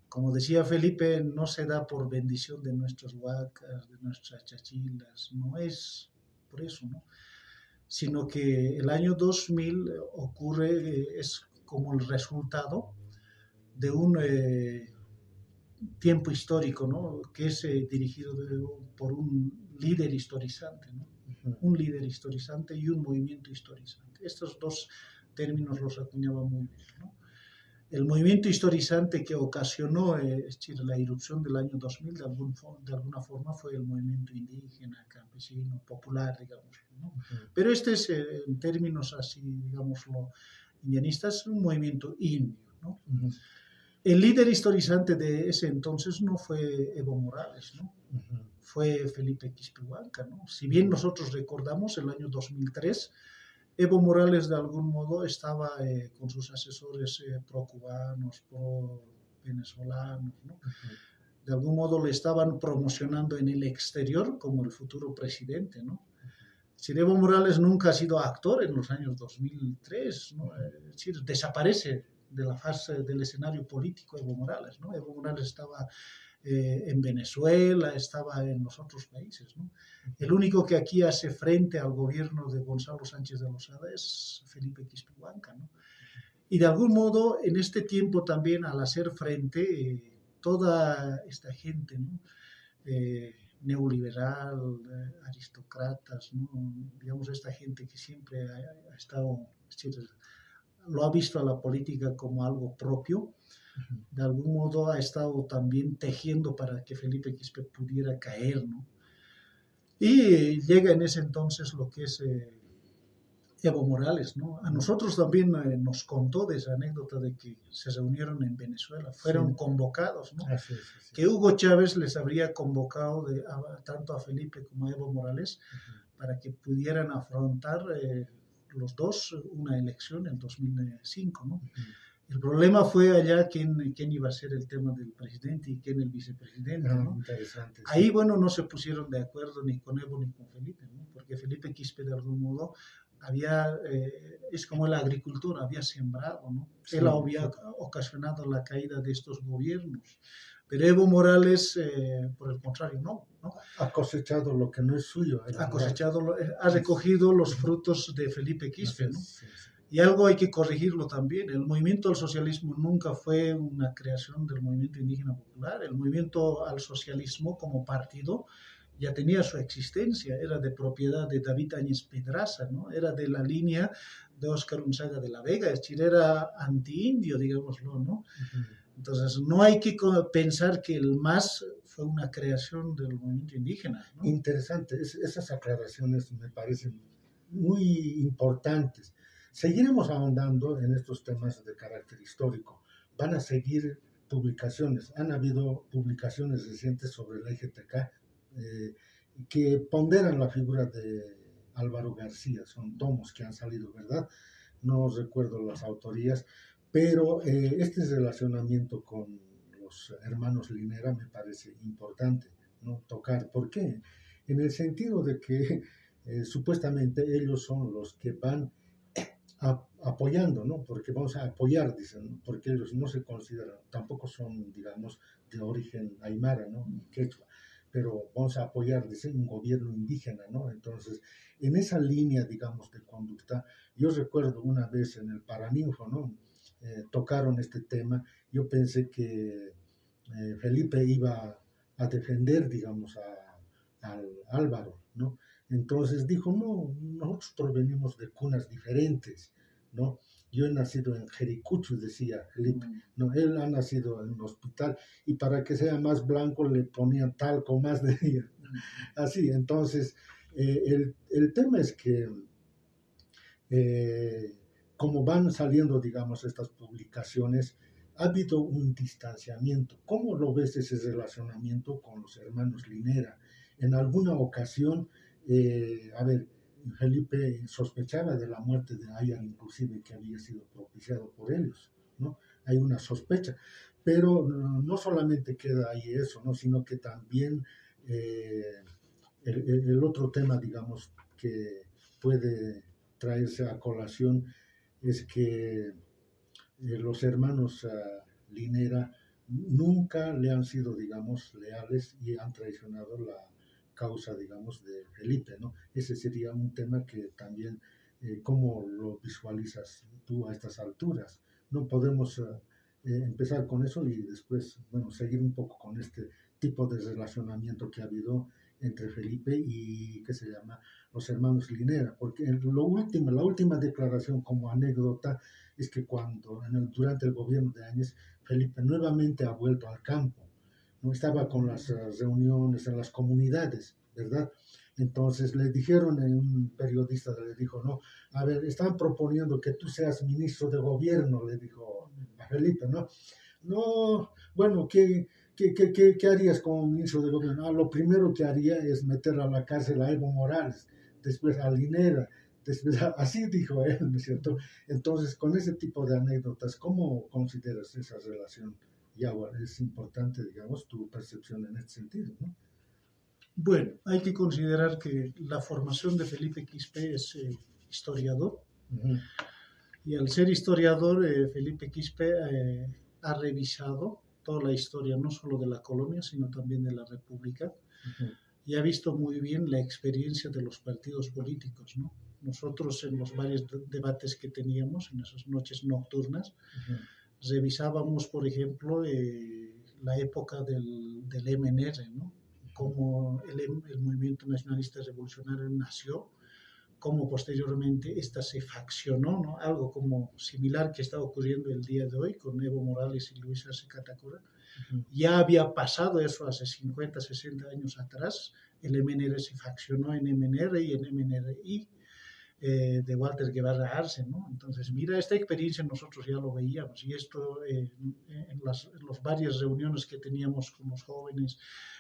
Como decía Felipe, no se da por bendición de nuestros huacas, de nuestras chachilas, no es por eso, ¿no? Sino que el año 2000 ocurre, es como el resultado de un tiempo histórico, ¿no? Que es dirigido por un líder historizante, ¿no? Un líder historizante y un movimiento historizante. Estos dos términos los acuñaba muy bien, ¿no? El movimiento historizante que ocasionó es decir, la irrupción del año 2000 de alguna forma fue el movimiento indígena, campesino, popular, digamos, ¿no? Pero este es, en términos así, digámoslo, indianistas, un movimiento indio, ¿no? El líder historizante de ese entonces no fue Evo Morales, ¿no? Fue Felipe Quispe Huanca, ¿no? Si bien nosotros recordamos el año 2003, Evo Morales de algún modo estaba con sus asesores pro-cubanos, pro-venezolanos, ¿no? De algún modo le estaban promocionando en el exterior como el futuro presidente, ¿no? Si Evo Morales nunca ha sido actor en los años 2003, ¿no? Es decir, desaparece de la fase del escenario político Evo Morales, ¿no? Evo Morales estaba en Venezuela, estaba en los otros países, ¿no? El único que aquí hace frente al gobierno de Gonzalo Sánchez de Lozada es Felipe Quispe Huanca, ¿no? Y de algún modo, en este tiempo también, al hacer frente, toda esta gente, ¿no? Neoliberal, aristócratas, ¿no? Digamos, esta gente que siempre ha estado, es decir, lo ha visto a la política como algo propio, de algún modo ha estado también tejiendo para que Felipe Quispe pudiera caer, ¿no? Y llega en ese entonces lo que es Evo Morales, ¿no? A nosotros también nos contó de esa anécdota de que se reunieron en Venezuela, fueron convocados, ¿no? Así es, así es. Que Hugo Chávez les habría convocado tanto a Felipe como a Evo Morales para que pudieran afrontar los dos una elección en 2005, ¿no? El problema fue allá quién iba a ser el tema del presidente y quién el vicepresidente, ¿no? Interesante. Sí. Ahí, bueno, no se pusieron de acuerdo ni con Evo ni con Felipe, ¿no? Porque Felipe Quispe, de algún modo, es como la agricultura, había sembrado, ¿no? Sí, Él había ocasionado la caída de estos gobiernos. Pero Evo Morales, por el contrario, no. Ha cosechado lo que no es suyo. Ha recogido los frutos de Felipe Quispe, ¿no? Sí, sí. Y algo hay que corregirlo también. El movimiento al socialismo nunca fue una creación del movimiento indígena popular. El movimiento al socialismo como partido ya tenía su existencia. Era de propiedad de David Áñez Pedraza, ¿no? Era de la línea de Óscar Unzaga de la Vega. Es decir, era anti-indio, digámoslo, ¿no? Entonces, no hay que pensar que el MAS fue una creación del movimiento indígena, ¿no? Interesante. Esas aclaraciones me parecen muy importantes. Seguiremos ahondando en estos temas de carácter histórico. Van a seguir publicaciones. Han habido publicaciones recientes sobre el LGTK que ponderan la figura de Álvaro García. Son tomos que han salido, ¿verdad? No recuerdo las autorías, pero este relacionamiento con los hermanos Linera me parece importante, ¿no? Tocar. ¿Por qué? En el sentido de que supuestamente ellos son los que van apoyando, ¿no? Porque vamos a apoyar, dicen, ¿no? Porque ellos no se consideran, tampoco son, digamos, de origen aymara, ¿no? Ni quechua, pero vamos a apoyar, dicen, un gobierno indígena, ¿no? Entonces, en esa línea, digamos, de conducta, yo recuerdo una vez en el Paraninfo, ¿no? Tocaron este tema, yo pensé que Felipe iba a defender, digamos, al Álvaro, ¿no? Entonces dijo, no, nosotros provenimos de cunas diferentes, ¿no? Yo he nacido en Jericucho, decía Felipe, ¿no? Él ha nacido en un hospital y para que sea más blanco le ponían talco más de día. Así, entonces, el tema es que como van saliendo, digamos, estas publicaciones, ha habido un distanciamiento. ¿Cómo lo ves ese relacionamiento con los hermanos Linera? En alguna ocasión, a ver, Felipe sospechaba de la muerte de Ayar, inclusive que había sido propiciado por ellos, ¿no? Hay una sospecha, pero no solamente queda ahí eso, ¿no? Sino que también el otro tema, digamos, que puede traerse a colación es que los hermanos Linera nunca le han sido, digamos, leales y han traicionado la causa, digamos, de Felipe, ¿no? Ese sería un tema que también, ¿cómo lo visualizas tú a estas alturas? No podemos empezar con eso y después, bueno, seguir un poco con este tipo de relacionamiento que ha habido entre Felipe y, ¿qué se llama?, los hermanos Linera, porque la última declaración como anécdota es que durante el gobierno de Áñez, Felipe nuevamente ha vuelto al campo, no estaba con las reuniones en las comunidades, ¿verdad? Entonces le dijeron, un periodista le dijo, no, a ver, están proponiendo que tú seas ministro de gobierno, le dijo a Felipe, ¿no? No, bueno, ¿qué harías como ministro de gobierno? Lo primero que haría es meter a la cárcel a Evo Morales, después a Linera, después así dijo él, ¿no es cierto? Entonces, con ese tipo de anécdotas, ¿cómo consideras esa relación? Y ahora es importante, digamos, tu percepción en este sentido, ¿no? Bueno, hay que considerar que la formación de Felipe Quispe es historiador, y al ser historiador, Felipe Quispe ha revisado toda la historia, no solo de la colonia, sino también de la República, y ha visto muy bien la experiencia de los partidos políticos, ¿no? Nosotros en los varios debates que teníamos, en esas noches nocturnas, revisábamos, por ejemplo, la época del MNR, ¿no? Cómo el movimiento nacionalista revolucionario nació, cómo posteriormente esta se faccionó, ¿no? Algo como similar que está ocurriendo el día de hoy con Evo Morales y Luis Arce Catacora. Ya había pasado eso hace 50, 60 años atrás. El MNR se faccionó en MNR y en MNRI, de Walter Guevara Arce, ¿no? Entonces, mira, esta experiencia nosotros ya lo veíamos, y esto en las varias reuniones que teníamos con los jóvenes,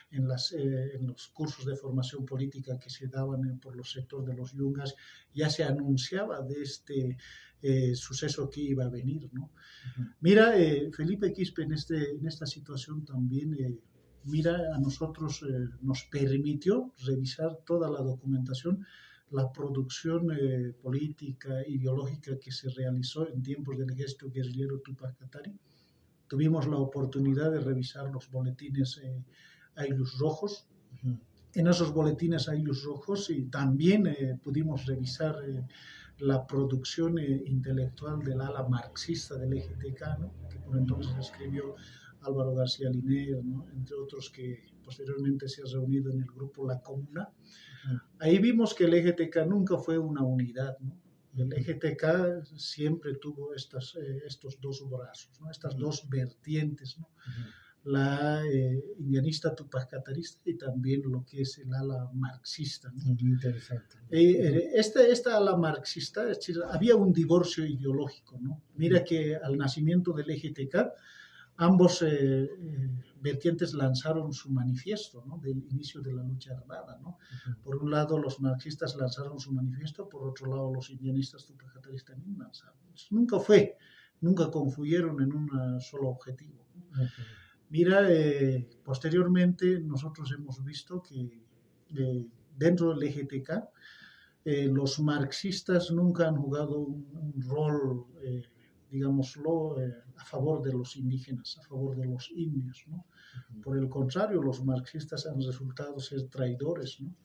en los cursos de formación política que se daban por los sectores de los yungas, ya se anunciaba de este suceso que iba a venir, ¿no? Mira, Felipe Quispe en esta situación también, mira, a nosotros nos permitió revisar toda la documentación, la producción política, ideológica que se realizó en tiempos del ejército guerrillero Tupac Katari. Tuvimos la oportunidad de revisar los boletines Aylus Rojos. En esos boletines Aylus Rojos y también pudimos revisar la producción intelectual del ala marxista del EGTK, ¿no? Que por entonces escribió Álvaro García Linera, ¿no? Entre otros que posteriormente se ha reunido en el grupo La Comuna. Ahí vimos que el EGTK nunca fue una unidad, ¿no? El EGTK siempre tuvo estos dos brazos, ¿no? Estas dos vertientes, ¿no? la indianista Tupac Catarista y también lo que es el ala marxista, ¿no? Muy interesante. Esta ala marxista, es decir, había un divorcio ideológico, ¿no? Mira que al nacimiento del EGTK, ambos vertientes lanzaron su manifiesto, ¿no? Del inicio de la lucha armada, ¿no? Por un lado, los marxistas lanzaron su manifiesto, por otro lado, los indianistas tupacataristas también lanzaron. Nunca confluyeron en un solo objetivo, ¿no? Mira, posteriormente nosotros hemos visto que dentro del EGTK los marxistas nunca han jugado un rol, digámoslo, a favor de los indígenas, a favor de los indios, ¿no? Por el contrario, los marxistas han resultado ser traidores, ¿no?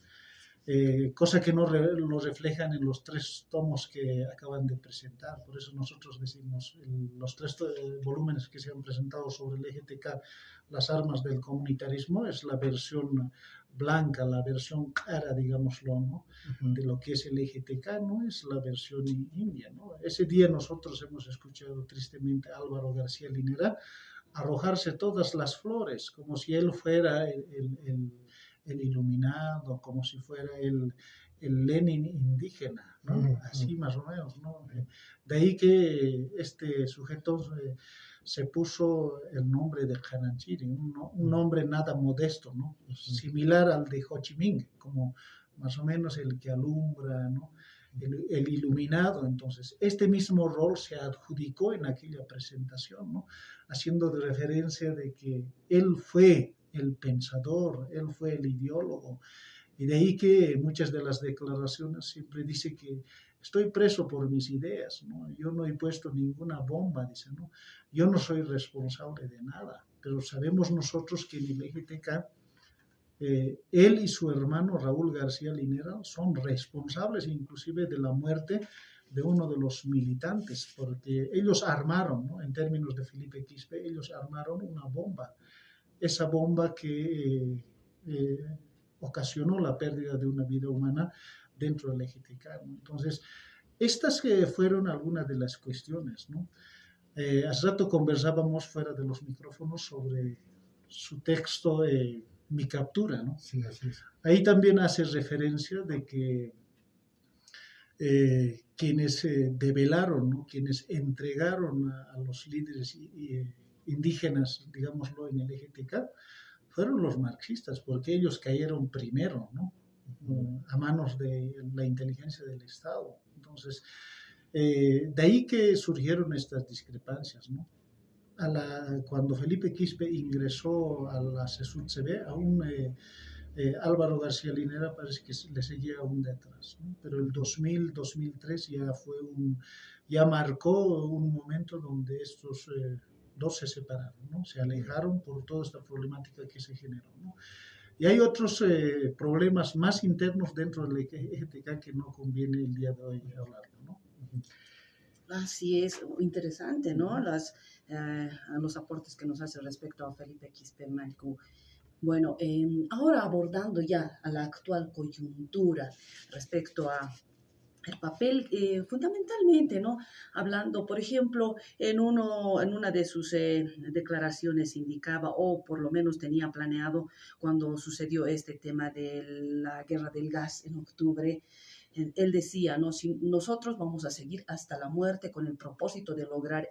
Cosa que no lo reflejan en los 3 tomos que acaban de presentar. Por eso nosotros decimos, los 3 volúmenes que se han presentado sobre el EGTK, las armas del comunitarismo, es la versión blanca, la versión cara, digámoslo, ¿no? De lo que es el EGTK, no es la versión india, ¿no? Ese día nosotros hemos escuchado tristemente a Álvaro García Linera arrojarse todas las flores, como si él fuera el iluminado, como si fuera el Lenin indígena, ¿no? Así más o menos, ¿no? De ahí que este sujeto se puso el nombre de Khananchiri, un nombre nada modesto, ¿no? Similar al de Ho Chi Minh, como más o menos el que alumbra, ¿no? El iluminado. Entonces, este mismo rol se adjudicó en aquella presentación, ¿no? Haciendo de referencia de que él fue el pensador, él fue el ideólogo, y de ahí que muchas de las declaraciones siempre dice que estoy preso por mis ideas, ¿no? Yo no he puesto ninguna bomba, dice, ¿no? Yo no soy responsable de nada, pero sabemos nosotros que en el EGTK él y su hermano Raúl García Linera son responsables inclusive de la muerte de uno de los militantes, porque ellos armaron, ¿no? En términos de Felipe Quispe, ellos armaron una bomba, esa bomba que ocasionó la pérdida de una vida humana dentro del EGTK, ¿no? Entonces, estas fueron algunas de las cuestiones, ¿no? Hace rato conversábamos fuera de los micrófonos sobre su texto, Mi captura, ¿no? Sí, así es. Ahí también hace referencia de que quienes develaron, ¿no? Quienes entregaron a los líderes indígenas, digámoslo, en el EGTK, fueron los marxistas, porque ellos cayeron primero, ¿no? A manos de la inteligencia del Estado. Entonces, de ahí que surgieron estas discrepancias, ¿no? Cuando Felipe Quispe ingresó a la CESUD-CB, aún Álvaro García Linera parece que le seguía aún detrás, ¿no? Pero el 2000-2003 ya marcó un momento donde estos dos se separaron, ¿no? Se alejaron por toda esta problemática que se generó, ¿no? Y hay otros problemas más internos dentro del EGTK que no conviene el día de hoy hablarlo, ¿no? Así es, interesante, ¿no? Los aportes que nos hace respecto a Felipe Quispe Malcu. Bueno, ahora abordando ya a la actual coyuntura respecto a el papel, fundamentalmente, ¿no? Hablando, por ejemplo, en una de sus declaraciones indicaba, o por lo menos tenía planeado cuando sucedió este tema de la guerra del gas en octubre, él decía, ¿no? Si nosotros vamos a seguir hasta la muerte con el propósito de lograr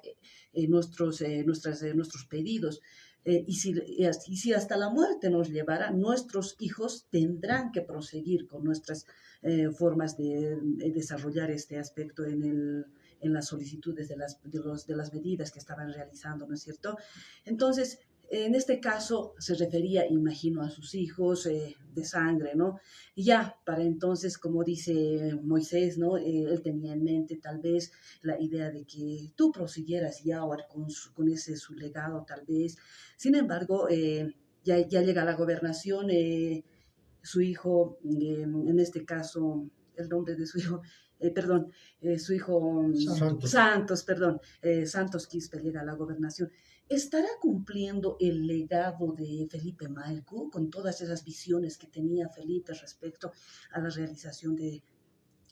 nuestros pedidos. Y si hasta la muerte nos llevará, nuestros hijos tendrán que proseguir con nuestras formas de desarrollar este aspecto en las solicitudes de las medidas que estaban realizando, ¿no es cierto? Entonces, en este caso se refería, imagino, a sus hijos de sangre, ¿no? Y ya, para entonces, como dice Moisés, ¿no? Él tenía en mente tal vez la idea de que tú prosiguieras ya con ese su legado, tal vez. Sin embargo, ya llega a la gobernación, su hijo, en este caso, el nombre de su hijo, su hijo Santos Quispe llega a la gobernación. ¿Estará cumpliendo el legado de Felipe Malcu con todas esas visiones que tenía Felipe respecto a la realización de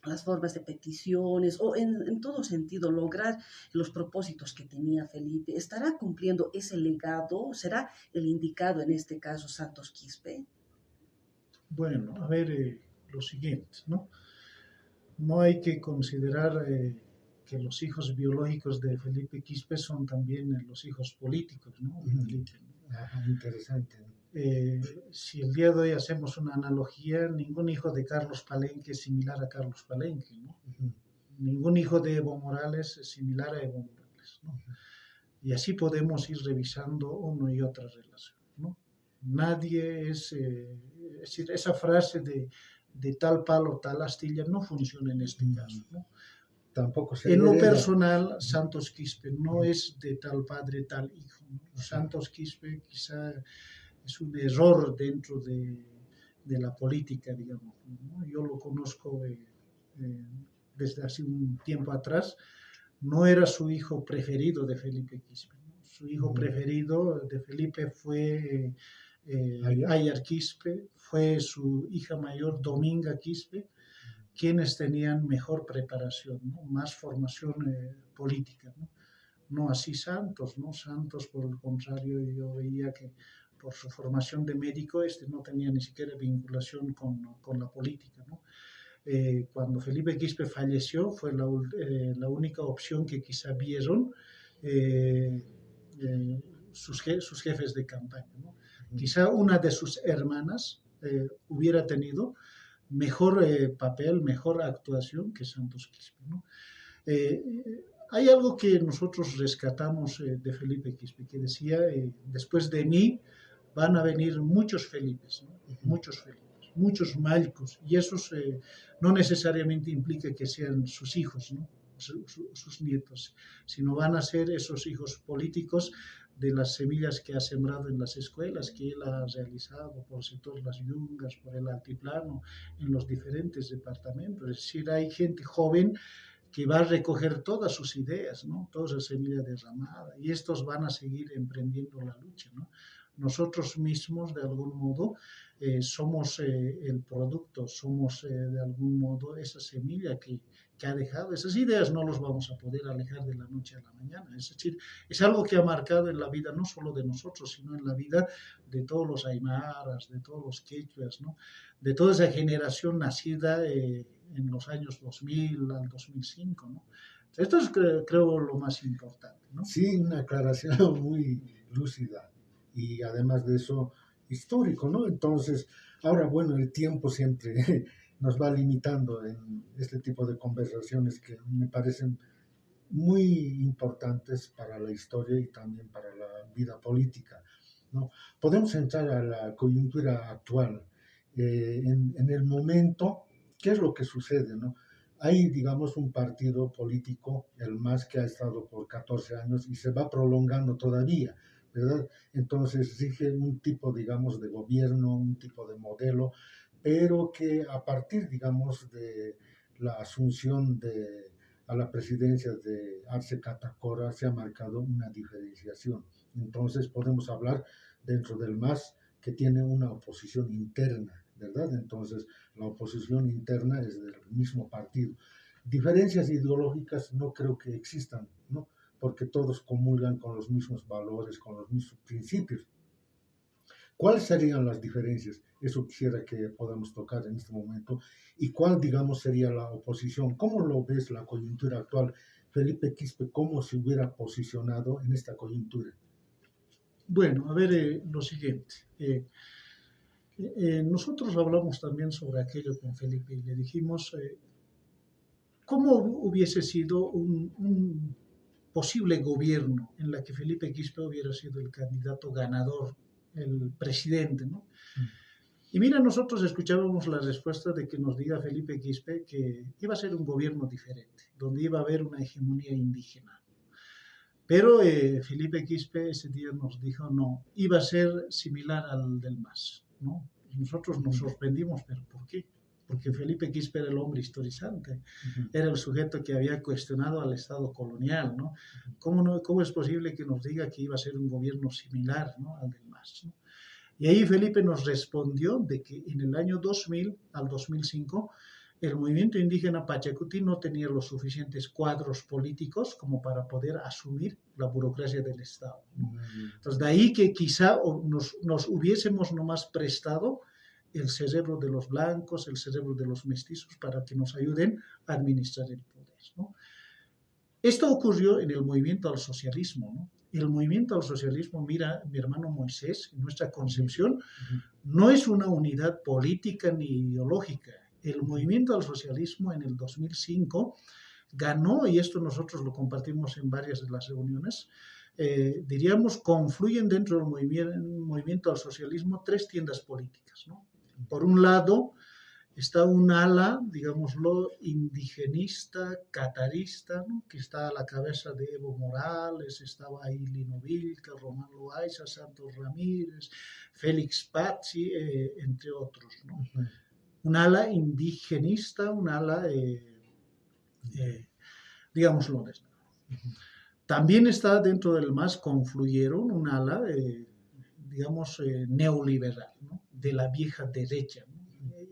las formas de peticiones o en todo sentido lograr los propósitos que tenía Felipe. ¿Estará cumpliendo ese legado? ¿Será el indicado en este caso Santos Quispe? Bueno, a ver, lo siguiente, ¿no? No hay que considerar que los hijos biológicos de Felipe Quispe son también los hijos políticos, ¿no? De Felipe, ¿no? Ajá, interesante. Si el día de hoy hacemos una analogía, ningún hijo de Carlos Palenque es similar a Carlos Palenque, ¿no? Ningún hijo de Evo Morales es similar a Evo Morales, ¿no? Y así podemos ir revisando una y otra relación, ¿no? Nadie es decir, esa frase de tal palo, tal astilla no funciona en este caso, ¿no? Tampoco se En lo hereda. personal, Santos Quispe no es de tal padre, tal hijo, ¿no? Santos Quispe quizá es un error dentro de la política, digamos, ¿no? Yo lo conozco desde hace un tiempo atrás. No era su hijo preferido de Felipe Quispe, ¿no? Su hijo preferido de Felipe fue Ayar Quispe, fue su hija mayor Dominga Quispe, quienes tenían mejor preparación, ¿no? Más formación política, ¿no? No así Santos, ¿no? Santos, por el contrario, yo veía que por su formación de médico no tenía ni siquiera vinculación con la política, ¿no? Cuando Felipe Quispe falleció fue la única opción que quizá vieron sus jefes de campaña, ¿no? Quizá una de sus hermanas hubiera tenido mejor papel, mejor actuación que Santos Quispe, ¿no? Hay algo que nosotros rescatamos de Felipe Quispe, que decía, después de mí van a venir muchos Felipes, ¿no? Muchos Felipes, muchos Malcos, y esos no necesariamente implica que sean sus hijos, ¿no? Sus nietos, sino van a ser esos hijos políticos de las semillas que ha sembrado en las escuelas, que él ha realizado por el sector Las Yungas, por el Altiplano, en los diferentes departamentos. Es decir, hay gente joven que va a recoger todas sus ideas, ¿no? Toda esa semilla derramada, y estos van a seguir emprendiendo la lucha, ¿no? Nosotros mismos, de algún modo, somos el producto, somos de algún modo esa semilla que ha dejado. Esas ideas no los vamos a poder alejar de la noche a la mañana. Es decir, es algo que ha marcado en la vida no solo de nosotros, sino en la vida de todos los aymaras, de todos los quechuas, ¿no? De toda esa generación nacida en los años 2000 al 2005, ¿no? Esto es, creo, lo más importante, ¿no? Sí, una aclaración muy lúcida y además de eso histórico, ¿no? Entonces, ahora, bueno, el tiempo siempre nos va limitando en este tipo de conversaciones que me parecen muy importantes para la historia y también para la vida política, ¿no? Podemos entrar a la coyuntura actual. En el momento, ¿qué es lo que sucede, no? Hay, digamos, un partido político, el MAS, que ha estado por 14 años y se va prolongando todavía, ¿verdad? Entonces rige un tipo, digamos, de gobierno, un tipo de modelo, pero que a partir, digamos, de la asunción a la presidencia de Arce Catacora se ha marcado una diferenciación. Entonces podemos hablar dentro del MAS que tiene una oposición interna, ¿verdad? Entonces la oposición interna es del mismo partido. Diferencias ideológicas no creo que existan, ¿no? Porque todos comulgan con los mismos valores, con los mismos principios. ¿Cuáles serían las diferencias? Eso quisiera que podamos tocar en este momento. ¿Y cuál, digamos, sería la oposición? ¿Cómo lo ves la coyuntura actual? Felipe Quispe, ¿cómo se hubiera posicionado en esta coyuntura? Bueno, a ver, lo siguiente. Nosotros hablamos también sobre aquello con Felipe y le dijimos cómo hubiese sido un posible gobierno en la que Felipe Quispe hubiera sido el candidato ganador, el presidente, ¿no? Y mira, nosotros escuchábamos la respuesta de que nos diga Felipe Quispe que iba a ser un gobierno diferente, donde iba a haber una hegemonía indígena. Pero Felipe Quispe ese día nos dijo no, iba a ser similar al del MAS, ¿no? Y nosotros nos sorprendimos, pero ¿por qué? Porque Felipe Quispe era el hombre historizante, era el sujeto que había cuestionado al Estado colonial, ¿no? ¿Cómo es posible que nos diga que iba a ser un gobierno similar, ¿no?, al del MAS, ¿no? Y ahí Felipe nos respondió de que en el año 2000 al 2005 el movimiento indígena Pachacuti no tenía los suficientes cuadros políticos como para poder asumir la burocracia del Estado, ¿no? Entonces, de ahí que quizá nos hubiésemos nomás prestado el cerebro de los blancos, el cerebro de los mestizos, para que nos ayuden a administrar el poder, ¿no? Esto ocurrió en el movimiento al socialismo, ¿no? El movimiento al socialismo, mira, mi hermano Moisés, en nuestra concepción, no es una unidad política ni ideológica. El movimiento al socialismo en el 2005 ganó, y esto nosotros lo compartimos en varias de las reuniones, diríamos, confluyen dentro del movimiento al socialismo tres tiendas políticas, ¿no? Por un lado, está un ala, digámoslo, indigenista, catarista, ¿no? Que está a la cabeza de Evo Morales, estaba ahí Lino Vilca, Román Loaiza, Santos Ramírez, Félix Pazzi, entre otros, ¿no? Un ala indigenista, un ala, digámoslo, también está dentro del MAS, confluyeron un ala, digamos, neoliberal, ¿no? De la vieja derecha, ¿no?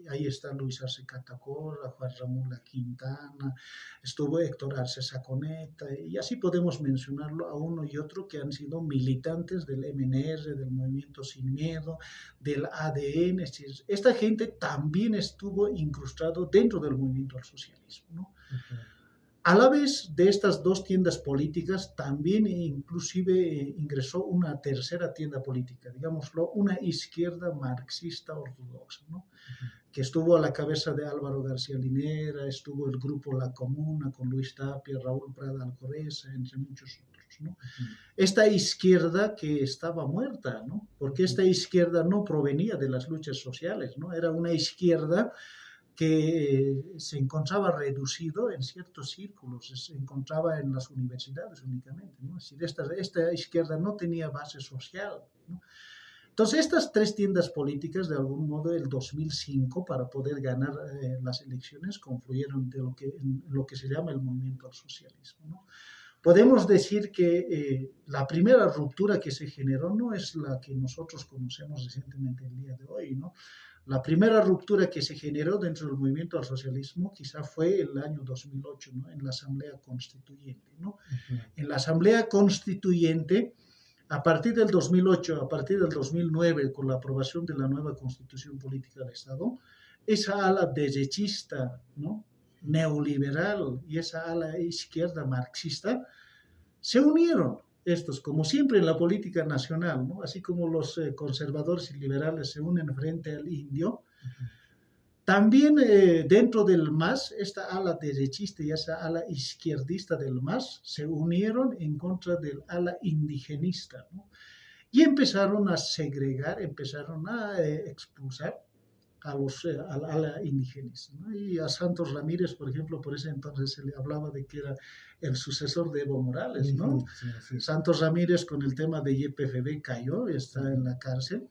Ahí está Luis Arce Catacora, Juan Ramón La Quintana, estuvo Héctor Arce Saconeta, y así podemos mencionarlo a uno y otro que han sido militantes del MNR, del Movimiento Sin Miedo, del ADN. Es decir, esta gente también estuvo incrustado dentro del movimiento al socialismo, ¿no? A la vez de estas dos tiendas políticas, también inclusive ingresó una tercera tienda política, digámoslo, una izquierda marxista ortodoxa, ¿no? Que estuvo a la cabeza de Álvaro García Linera, estuvo el grupo La Comuna con Luis Tapia, Raúl Prada Alcoreza, entre muchos otros, ¿no? Esta izquierda que estaba muerta, ¿no? Porque esta izquierda no provenía de las luchas sociales, ¿no? Era una izquierda que se encontraba reducido en ciertos círculos, se encontraba en las universidades únicamente, ¿no? Es decir, esta izquierda no tenía base social, ¿no? Entonces, estas tres tiendas políticas, de algún modo, el 2005, para poder ganar las elecciones, confluyeron en lo que se llama el movimiento al socialismo, ¿no? Podemos decir que la primera ruptura que se generó no es la que nosotros conocemos recientemente el día de hoy, ¿no? La primera ruptura que se generó dentro del movimiento al socialismo quizá fue el año 2008, ¿no? En la Asamblea Constituyente, ¿no? En la Asamblea Constituyente, a partir del 2008, a partir del 2009, con la aprobación de la nueva Constitución Política del Estado, esa ala derechista, ¿no? Neoliberal y esa ala izquierda marxista se unieron. Estos, como siempre en la política nacional, ¿no? Así como los conservadores y liberales se unen frente al indio, también dentro del MAS, esta ala derechista y esa ala izquierdista del MAS se unieron en contra del ala indigenista, ¿no? Y empezaron a segregar, empezaron a expulsar a la indígenas, ¿no? Y a Santos Ramírez, por ejemplo, por ese entonces se le hablaba de que era el sucesor de Evo Morales, ¿no? Sí. Santos Ramírez con el tema de YPFB cayó, está en la cárcel.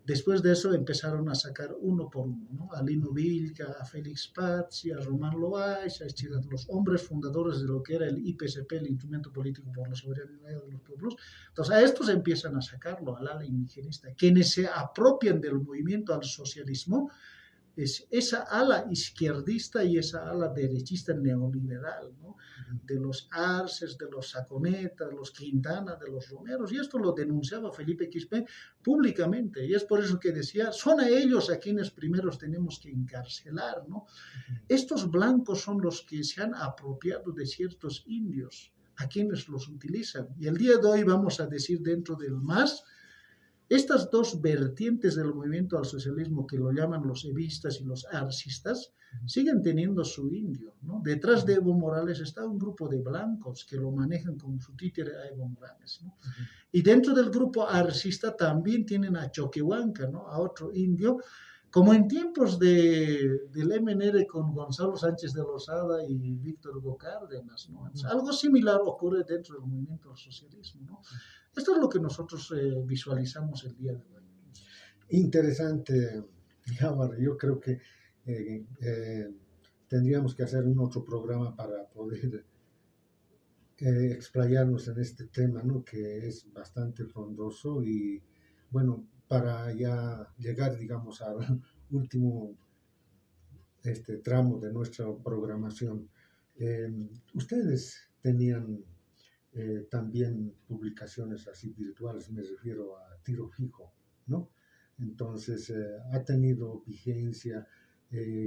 Después de eso empezaron a sacar uno por uno, ¿no? A Lino Vilca, a Félix Pazzi, a Román Loaiza, a los hombres fundadores de lo que era el IPCP, el Instrumento Político por la Soberanía de los Pueblos. Entonces a estos empiezan a sacarlo, al ala indigenista. Quienes se apropian del movimiento al socialismo es esa ala izquierdista y esa ala derechista neoliberal, ¿no? De los Arces, de los Saconeta, de los Quintana, de los Romeros, y esto lo denunciaba Felipe Quispe públicamente, y es por eso que decía, son a ellos a quienes primeros tenemos que encarcelar, ¿no? Estos blancos son los que se han apropiado de ciertos indios, a quienes los utilizan, y el día de hoy vamos a decir dentro del MAS, estas dos vertientes del movimiento al socialismo, que lo llaman los evistas y los arcistas, siguen teniendo su indio, ¿no? Detrás de Evo Morales está un grupo de blancos que lo manejan como su títere a Evo Morales, ¿no? Y dentro del grupo arcista también tienen a Choquehuanca, ¿no? A otro indio, como en tiempos del MNR con Gonzalo Sánchez de Lozada y Víctor Hugo Cárdenas, ¿no? Algo similar ocurre dentro del movimiento al socialismo, ¿no? Esto es lo que nosotros visualizamos el día de hoy. Interesante, Álvaro. Yo creo que tendríamos que hacer un otro programa para poder explayarnos en este tema, ¿no? Que es bastante frondoso y, bueno, para ya llegar, digamos, al último este tramo de nuestra programación. Ustedes tenían también publicaciones así virtuales, me refiero a Tiro Fijo, ¿no? Entonces, ha tenido vigencia.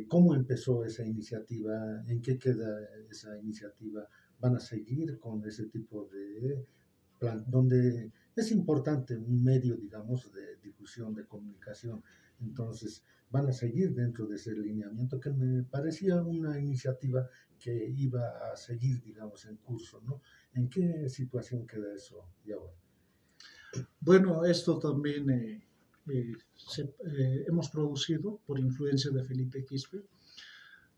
¿Cómo empezó esa iniciativa? ¿En qué queda esa iniciativa? ¿Van a seguir con ese tipo de plan, donde es importante un medio, digamos, de difusión, de comunicación? Entonces, van a seguir dentro de ese lineamiento que me parecía una iniciativa que iba a seguir, digamos, en curso, ¿no? ¿En qué situación queda eso y ahora? Bueno, esto también hemos producido por influencia de Felipe Quispe,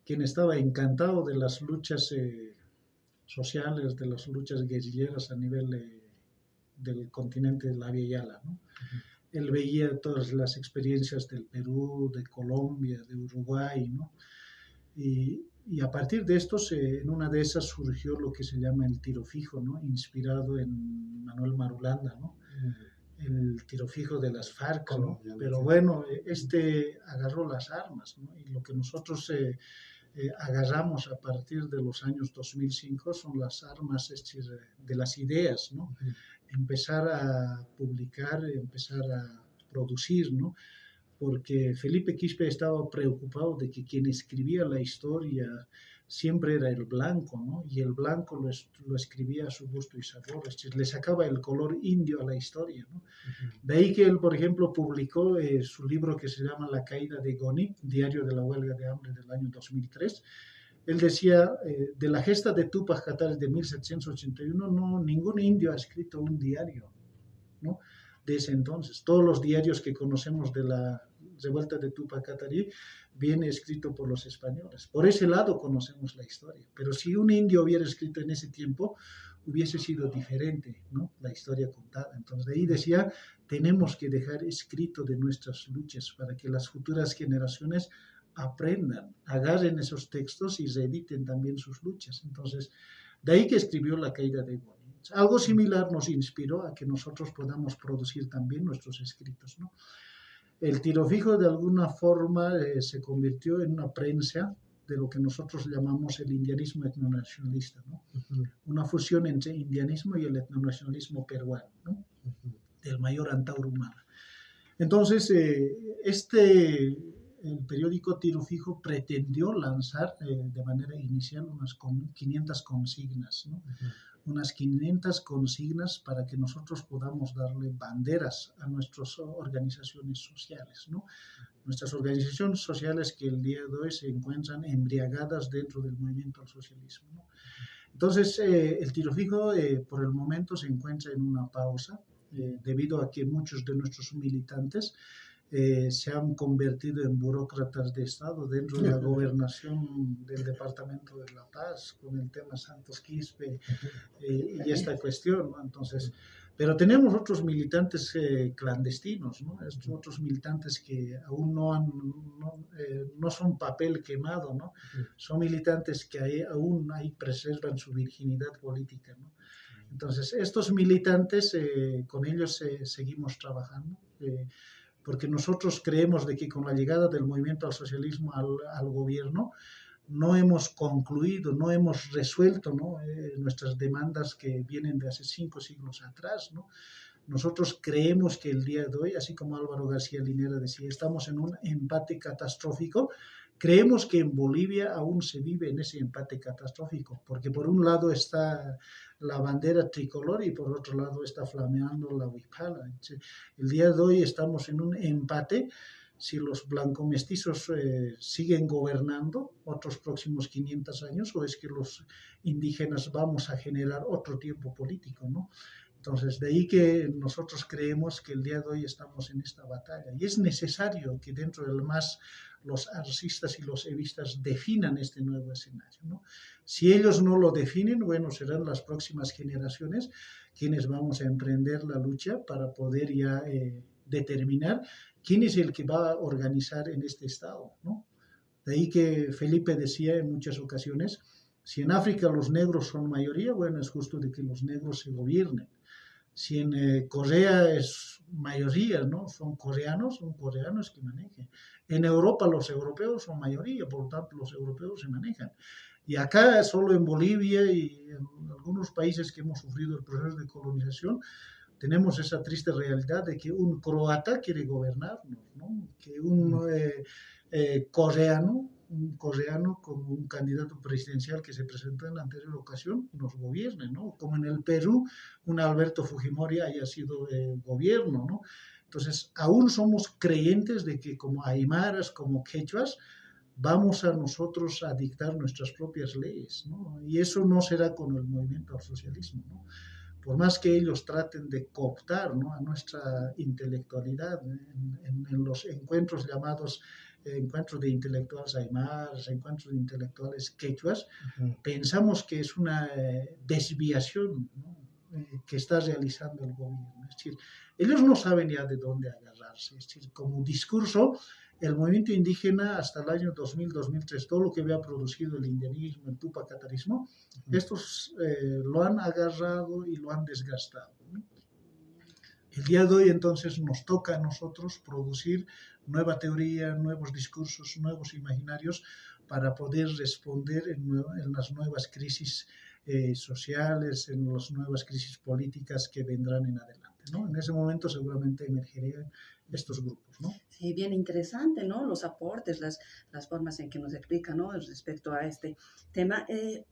quien estaba encantado de las luchas sociales, de las luchas guerrilleras a nivel del continente de la Via Yala, ¿no? Él veía todas las experiencias del Perú, de Colombia, de Uruguay, ¿no? Y a partir de esto, en una de esas surgió lo que se llama el tiro fijo, ¿no? Inspirado en Manuel Marulanda, ¿no? El tiro fijo de las FARC, ¿no? Pero bueno, agarró las armas, ¿no? Y lo que nosotros agarramos a partir de los años 2005 son las armas de las ideas, ¿no? Empezar a publicar, empezar a producir, ¿no? Porque Felipe Quispe estaba preocupado de que quien escribía la historia siempre era el blanco, ¿no? Y el blanco lo escribía a su gusto y sabor, es decir, le sacaba el color indio a la historia, ¿no? De ahí que él, por ejemplo, publicó su libro que se llama La caída de Goni, Diario de la huelga de hambre del año 2003. Él decía, de la gesta de Túpac Katari de 1781, no, ningún indio ha escrito un diario, ¿no? De ese entonces. Todos los diarios que conocemos de la revuelta de Túpac Katari viene escrito por los españoles. Por ese lado conocemos la historia. Pero si un indio hubiera escrito en ese tiempo, hubiese sido diferente, ¿no? La historia contada. Entonces, de ahí decía, tenemos que dejar escrito de nuestras luchas para que las futuras generaciones aprendan, agarren esos textos y reediten también sus luchas. Entonces, de ahí que escribió La caída de Goni. Algo similar nos inspiró a que nosotros podamos producir también nuestros escritos, ¿no? El tiro fijo de alguna forma se convirtió en una prensa de lo que nosotros llamamos el indianismo etnonacionalista, ¿no? Una fusión entre indianismo y el etnonacionalismo peruano, ¿no? Del mayor Antauro Humala. Entonces, el periódico Tiro Fijo pretendió lanzar de manera inicial unas 500 consignas, ¿no? Unas 500 consignas para que nosotros podamos darle banderas a nuestras organizaciones sociales, ¿no? Nuestras organizaciones sociales que el día de hoy se encuentran embriagadas dentro del movimiento al socialismo, ¿no? Entonces, el Tiro Fijo por el momento se encuentra en una pausa debido a que muchos de nuestros militantes se han convertido en burócratas de Estado dentro de la gobernación del Departamento de La Paz con el tema Santos Quispe y esta cuestión, ¿no? Entonces, pero tenemos otros militantes clandestinos, ¿no? Estos otros militantes que aún no son papel quemado, ¿no? Son militantes que aún ahí preservan su virginidad política, ¿no? Entonces, estos militantes, con ellos seguimos trabajando, porque nosotros creemos de que con la llegada del movimiento al socialismo al gobierno, no hemos concluido, no hemos resuelto, ¿no? Nuestras demandas que vienen de hace 5 siglos atrás, ¿no? Nosotros creemos que el día de hoy, así como Álvaro García Linera decía, estamos en un empate catastrófico. Creemos que en Bolivia aún se vive en ese empate catastrófico, porque por un lado está la bandera tricolor y por otro lado está flameando la huipala. El día de hoy estamos en un empate. Si los blancomestizos siguen gobernando otros próximos 500 años, o es que los indígenas vamos a generar otro tiempo político, ¿no? Entonces, de ahí que nosotros creemos que el día de hoy estamos en esta batalla. Y es necesario que dentro del MAS los arcistas y los evistas definan este nuevo escenario, ¿no? Si ellos no lo definen, bueno, serán las próximas generaciones quienes vamos a emprender la lucha para poder ya determinar quién es el que va a organizar en este estado, ¿no? De ahí que Felipe decía en muchas ocasiones, si en África los negros son mayoría, bueno, es justo de que los negros se gobiernen. Si en Corea es mayoría, ¿no? Son coreanos que manejan. En Europa los europeos son mayoría, por lo tanto los europeos se manejan. Y acá, solo en Bolivia y en algunos países que hemos sufrido el proceso de colonización, tenemos esa triste realidad de que un croata quiere gobernarnos, ¿no? Que un coreano como un candidato presidencial que se presentó en la anterior ocasión nos gobierne, ¿no? Como en el Perú, un Alberto Fujimori haya sido gobierno, ¿no? Entonces, aún somos creyentes de que como aymaras, como quechuas, vamos a nosotros a dictar nuestras propias leyes, ¿no? Y eso no será con el movimiento al socialismo, ¿no? Por más que ellos traten de cooptar, ¿no?, a nuestra intelectualidad en los encuentros llamados encuentros de intelectuales aymaras, encuentros de intelectuales quechuas, pensamos que es una desviación, ¿no?, que está realizando el gobierno. Es decir, ellos no saben ya de dónde agarrarse. Es decir, como discurso, el movimiento indígena hasta el año 2000-2003, todo lo que había producido el indianismo, el tupacatarismo, estos lo han agarrado y lo han desgastado, ¿no? El día de hoy entonces nos toca a nosotros producir nueva teoría, nuevos discursos, nuevos imaginarios para poder responder en las nuevas crisis sociales, en las nuevas crisis políticas que vendrán en adelante, ¿no? En ese momento seguramente emergerían estos grupos, ¿no? Sí, bien interesante, ¿no? Los aportes, las formas en que nos explica, ¿no?, respecto a este tema.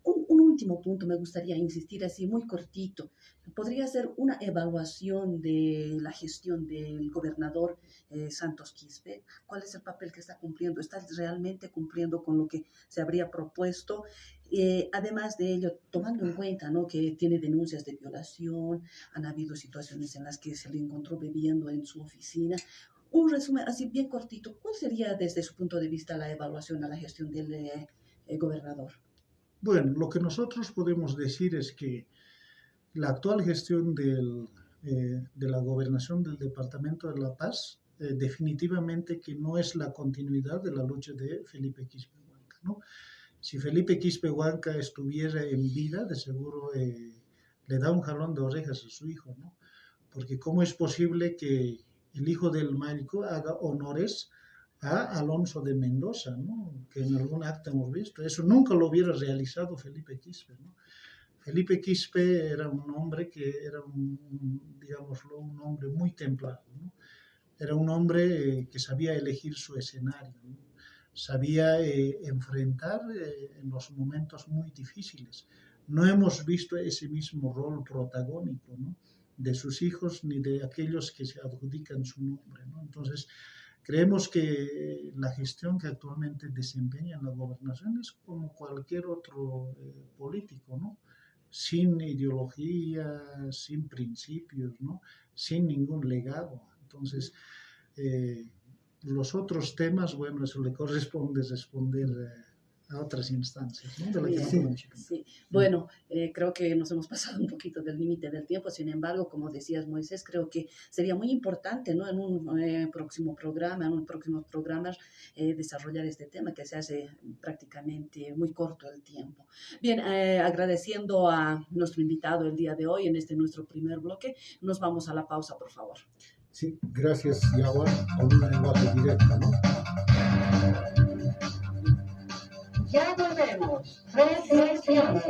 Un último punto me gustaría insistir así, muy cortito. ¿Podría ser una evaluación de la gestión del gobernador Santos Quispe? ¿Cuál es el papel que está cumpliendo? ¿Está realmente cumpliendo con lo que se habría propuesto? Además de ello, tomando en cuenta, ¿no?, que tiene denuncias de violación, han habido situaciones en las que se le encontró bebiendo en su oficina. Un resumen así bien cortito, ¿cuál sería desde su punto de vista la evaluación a la gestión del gobernador? Bueno, lo que nosotros podemos decir es que la actual gestión de la gobernación del Departamento de La Paz definitivamente que no es la continuidad de la lucha de Felipe Quispe Huanca, ¿no? Si Felipe Quispe Huanca estuviera en vida, de seguro le da un jalón de orejas a su hijo, ¿no? Porque ¿cómo es posible que el hijo del médico haga honores a Alonso de Mendoza, ¿no?, que en algún acta hemos visto? Eso nunca lo hubiera realizado Felipe Quispe, ¿no? Felipe Quispe era un hombre que era digámoslo, un hombre muy templado, ¿no? Era un hombre que sabía elegir su escenario, ¿no? Sabía enfrentar en los momentos muy difíciles. No hemos visto ese mismo rol protagónico, ¿no?, de sus hijos ni de aquellos que se adjudican su nombre, ¿no? Entonces, creemos que la gestión que actualmente desempeña en la gobernación es como cualquier otro político, ¿no?, sin ideología, sin principios, ¿no?, sin ningún legado. Entonces, los otros temas, bueno, eso le corresponde responder a otras instancias, ¿no?, de la que no podemos opinar. Sí. Bueno, creo que nos hemos pasado un poquito del límite del tiempo. Sin embargo, como decías, Moisés, creo que sería muy importante, ¿no?, en un próximo programa, en un próximo programa, desarrollar este tema, que se hace prácticamente muy corto el tiempo. Bien, agradeciendo a nuestro invitado el día de hoy en este nuestro primer bloque, nos vamos a la pausa, por favor. Sí, gracias. Y ahora con un lenguaje directo, ¿no? Ya volvemos. Reflexiones.